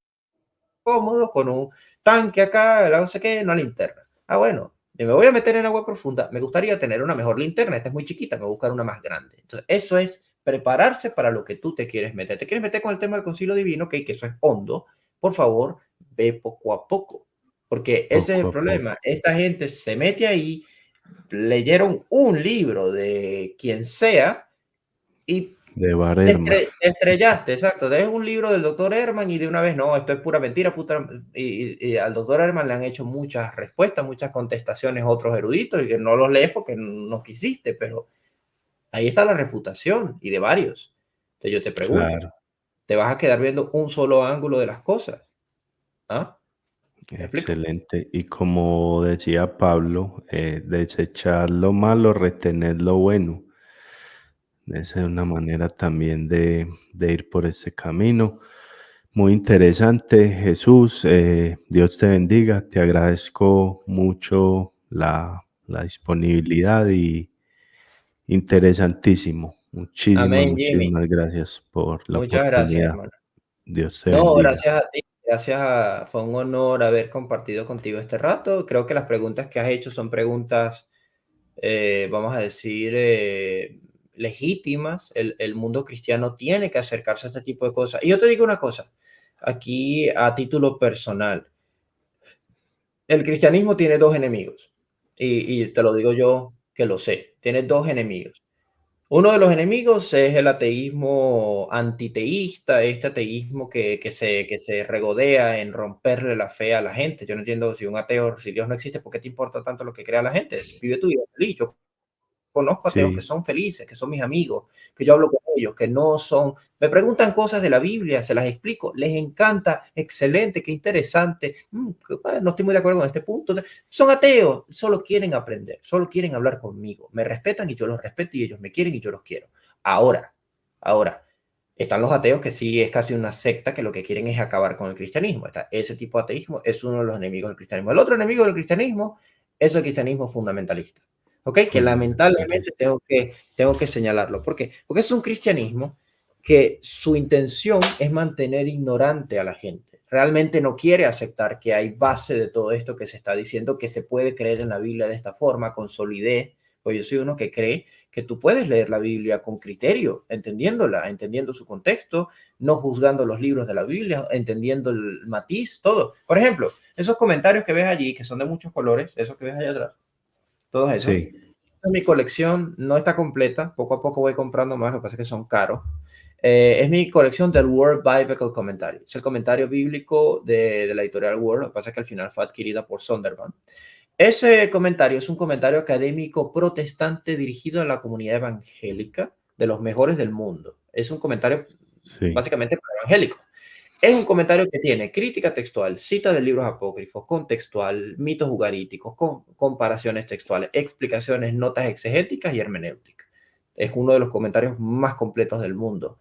[SPEAKER 2] cómodos, con un tanque acá, no sé qué, una linterna. Ah, bueno, me voy a meter en agua profunda, me gustaría tener una mejor linterna, esta es muy chiquita, me voy a buscar una más grande. Entonces, eso es prepararse para lo que tú te quieres meter. ¿Te quieres meter con el tema del concilio divino? Okay, que eso es hondo. Por favor, ve poco a poco, porque ese es
[SPEAKER 1] Poco
[SPEAKER 2] el
[SPEAKER 1] a poco.
[SPEAKER 2] problema. Esta gente se mete ahí, leyeron un libro de quien sea y
[SPEAKER 1] de Bar Ehrman.
[SPEAKER 2] Te estrellaste, exacto. Lees un libro del doctor Herman y de una vez, no, esto es pura mentira, y al doctor Herman le han hecho muchas respuestas, muchas contestaciones otros eruditos, y que no los lees porque no quisiste, pero ahí está la refutación, y de varios. Entonces yo te pregunto,
[SPEAKER 1] Claro,
[SPEAKER 2] ¿te vas a quedar viendo un solo ángulo de las cosas? ¿Ah? ¿Me explico?
[SPEAKER 1] excelente. Y como decía Pablo, desechar lo malo, retener lo bueno. Esa es una manera también de ir por este camino. Muy interesante, Jesús. Dios te bendiga. Te agradezco mucho la disponibilidad y interesantísimo. Muchísimas,
[SPEAKER 2] Amén, Jimmy.
[SPEAKER 1] muchísimas gracias por la
[SPEAKER 2] Muchas gracias,
[SPEAKER 1] oportunidad.
[SPEAKER 2] hermano.
[SPEAKER 1] Dios te
[SPEAKER 2] No,
[SPEAKER 1] bendiga.
[SPEAKER 2] gracias a ti. Fue un honor haber compartido contigo este rato. Creo que las preguntas que has hecho son preguntas, vamos a decir, legítimas. El mundo cristiano tiene que acercarse a este tipo de cosas. Y yo te digo una cosa, aquí a título personal, el cristianismo tiene dos enemigos. Y te lo digo yo que lo sé, tiene dos enemigos. Uno de los enemigos es el ateísmo antiteísta, este ateísmo que se regodea en romperle la fe a la gente. Yo no entiendo si un ateo, si Dios no existe, ¿por qué te importa tanto lo que crea la gente? Vive tu vida feliz. Yo conozco ateos que
[SPEAKER 1] Sí,
[SPEAKER 2] son felices, que son mis amigos, que yo hablo con ellos, que no son, me preguntan cosas de la Biblia, se las explico, les encanta, excelente, qué interesante, no estoy muy de acuerdo con este punto, son ateos, solo quieren aprender, solo quieren hablar conmigo, me respetan y yo los respeto y ellos me quieren y yo los quiero. Ahora, están los ateos que sí es casi una secta que lo que quieren es acabar con el cristianismo. Ese tipo de ateísmo es uno de los enemigos del cristianismo. El otro enemigo del cristianismo es el cristianismo fundamentalista. ¿Ok? Que lamentablemente
[SPEAKER 1] fundamentalista.
[SPEAKER 2] tengo que señalarlo. ¿Por qué? Porque es un cristianismo que su intención es mantener ignorante a la gente. Realmente no quiere aceptar que hay base de todo esto que se está diciendo, que se puede creer en la Biblia de esta forma, con solidez. Pues yo soy uno que cree que tú puedes leer la Biblia con criterio, entendiéndola, entendiendo su contexto, no juzgando los libros de la Biblia, entendiendo el matiz, todo. Por ejemplo, esos comentarios que ves allí, que son de muchos colores, esos que ves allá atrás, todos esos.
[SPEAKER 1] Sí.
[SPEAKER 2] Mi colección no está completa, poco a poco voy comprando más, lo que pasa es que son caros. Es mi colección del World Biblical Commentary. Es el comentario bíblico de la editorial World, lo que pasa es que al final fue adquirida por Sondervan. Ese comentario es un comentario académico protestante dirigido a la comunidad evangélica de los mejores del mundo. Es un comentario
[SPEAKER 1] Sí,
[SPEAKER 2] básicamente para evangélicos. Es un comentario que tiene crítica textual, cita de libros apócrifos, contextual, mitos ugaríticos, comparaciones textuales, explicaciones, notas exegéticas y hermenéutica. Es uno de los comentarios más completos del mundo.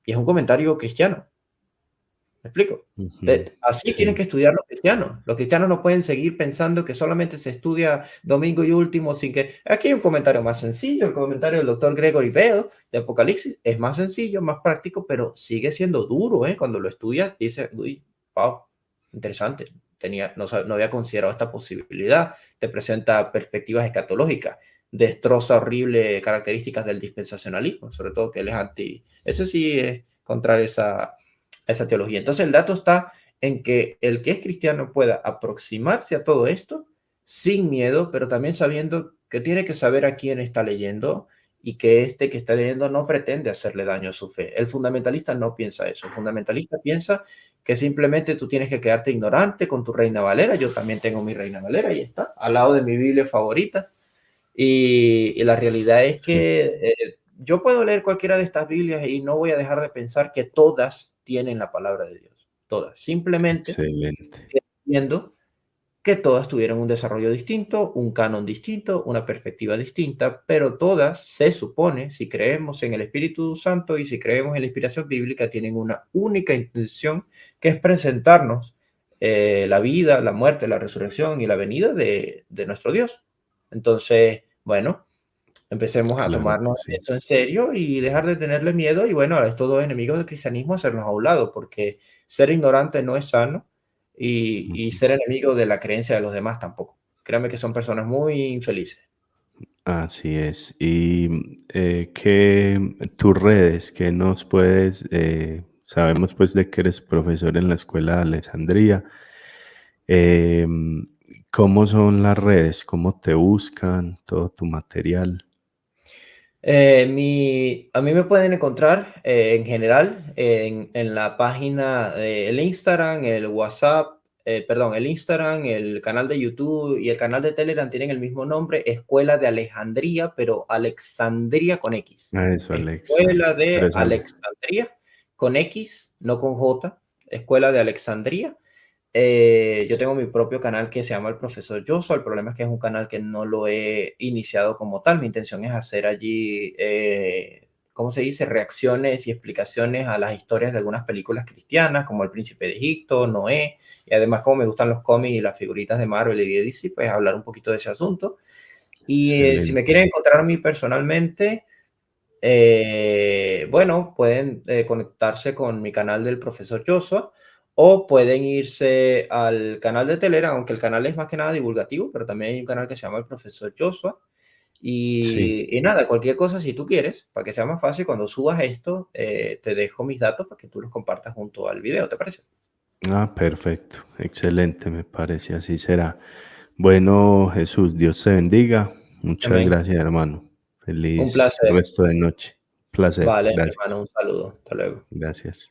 [SPEAKER 2] Y es un comentario cristiano. ¿Me explico?
[SPEAKER 1] ujú,
[SPEAKER 2] Así tienen
[SPEAKER 1] sí,
[SPEAKER 2] que estudiar los cristianos. Los cristianos no pueden seguir pensando que solamente se estudia domingo y último sin que... Aquí hay un comentario más sencillo, el comentario del doctor Gregory Bell de Apocalipsis es más sencillo, más práctico, pero sigue siendo duro, ¿eh? Cuando lo estudias, dice, uy, wow, interesante. No había considerado esta posibilidad. Te presenta perspectivas escatológicas, destroza horrible características del dispensacionalismo, sobre todo que él es anti... Ese sí es contra esa teología. Entonces el dato está en que el que es cristiano pueda aproximarse a todo esto sin miedo, pero también sabiendo que tiene que saber a quién está leyendo y que este que está leyendo no pretende hacerle daño a su fe. El fundamentalista no piensa eso. El fundamentalista piensa que simplemente tú tienes que quedarte ignorante con tu Reina Valera. Yo también tengo mi Reina Valera, ahí está, al lado de mi Biblia favorita. Y la realidad es
[SPEAKER 1] sí,
[SPEAKER 2] que yo puedo leer cualquiera de estas Biblias y no voy a dejar de pensar que todas tienen la palabra de Dios. Todas. Simplemente
[SPEAKER 1] excelente.
[SPEAKER 2] entiendo que todas tuvieron un desarrollo distinto, un canon distinto, una perspectiva distinta, pero todas se supone, si creemos en el Espíritu Santo y si creemos en la inspiración bíblica, tienen una única intención que es presentarnos la vida, la muerte, la resurrección y la venida de nuestro Dios. Entonces, bueno, empecemos a
[SPEAKER 1] Claro que
[SPEAKER 2] tomarnos
[SPEAKER 1] sí.
[SPEAKER 2] eso en serio y dejar de tenerle miedo y bueno, a estos dos enemigos del cristianismo hacernos a un lado, porque ser ignorante no es sano y
[SPEAKER 1] Ujú.
[SPEAKER 2] ser enemigo de la creencia de los demás tampoco. Créanme que son personas muy infelices.
[SPEAKER 1] Así es. Y ¿qué tus redes, que nos puedes, sabemos pues de que eres profesor en la escuela de Alessandría, em, ¿cómo son las redes? ¿Cómo te buscan todo tu material?
[SPEAKER 2] A mí me pueden encontrar en general en la página, el Instagram, el WhatsApp, perdón, el Instagram, el canal de YouTube y el canal de Telegram tienen el mismo nombre, Escuela de Alejandría, pero Alexandría con X.
[SPEAKER 1] Eso, Alexa.
[SPEAKER 2] Escuela
[SPEAKER 1] Pero
[SPEAKER 2] de
[SPEAKER 1] eso,
[SPEAKER 2] Alexandría con X, no con J. Escuela de Alexandría. Yo tengo mi propio canal que se llama El Profesor Yoso. El problema es que es un canal que no lo he iniciado como tal. Mi intención es hacer allí, ¿cómo se dice? Reacciones y explicaciones a las historias de algunas películas cristianas, como El Príncipe de Egipto, Noé, y además como me gustan los cómics y las figuritas de Marvel y de DC, pues hablar un poquito de ese asunto. Y si me
[SPEAKER 1] excelente.
[SPEAKER 2] quieren encontrar a mí personalmente, bueno, pueden conectarse con mi canal del profesor Joshua o pueden irse al canal de Telegram, aunque el canal es más que nada divulgativo, pero también hay un canal que se llama el profesor Joshua.
[SPEAKER 1] Sí.
[SPEAKER 2] Y nada, cualquier cosa, si tú quieres, para que sea más fácil, cuando subas esto, te dejo mis datos para que tú los compartas junto al video, ¿te parece?
[SPEAKER 1] Ah, perfecto. Excelente, me parece. Así será. Bueno, Jesús, Dios te bendiga. Muchas
[SPEAKER 2] Amén.
[SPEAKER 1] gracias, hermano.
[SPEAKER 2] Un
[SPEAKER 1] Feliz
[SPEAKER 2] placer.
[SPEAKER 1] resto de noche. Placer.
[SPEAKER 2] Vale, mi
[SPEAKER 1] Gracias.
[SPEAKER 2] hermano, un saludo. Hasta luego.
[SPEAKER 1] Gracias.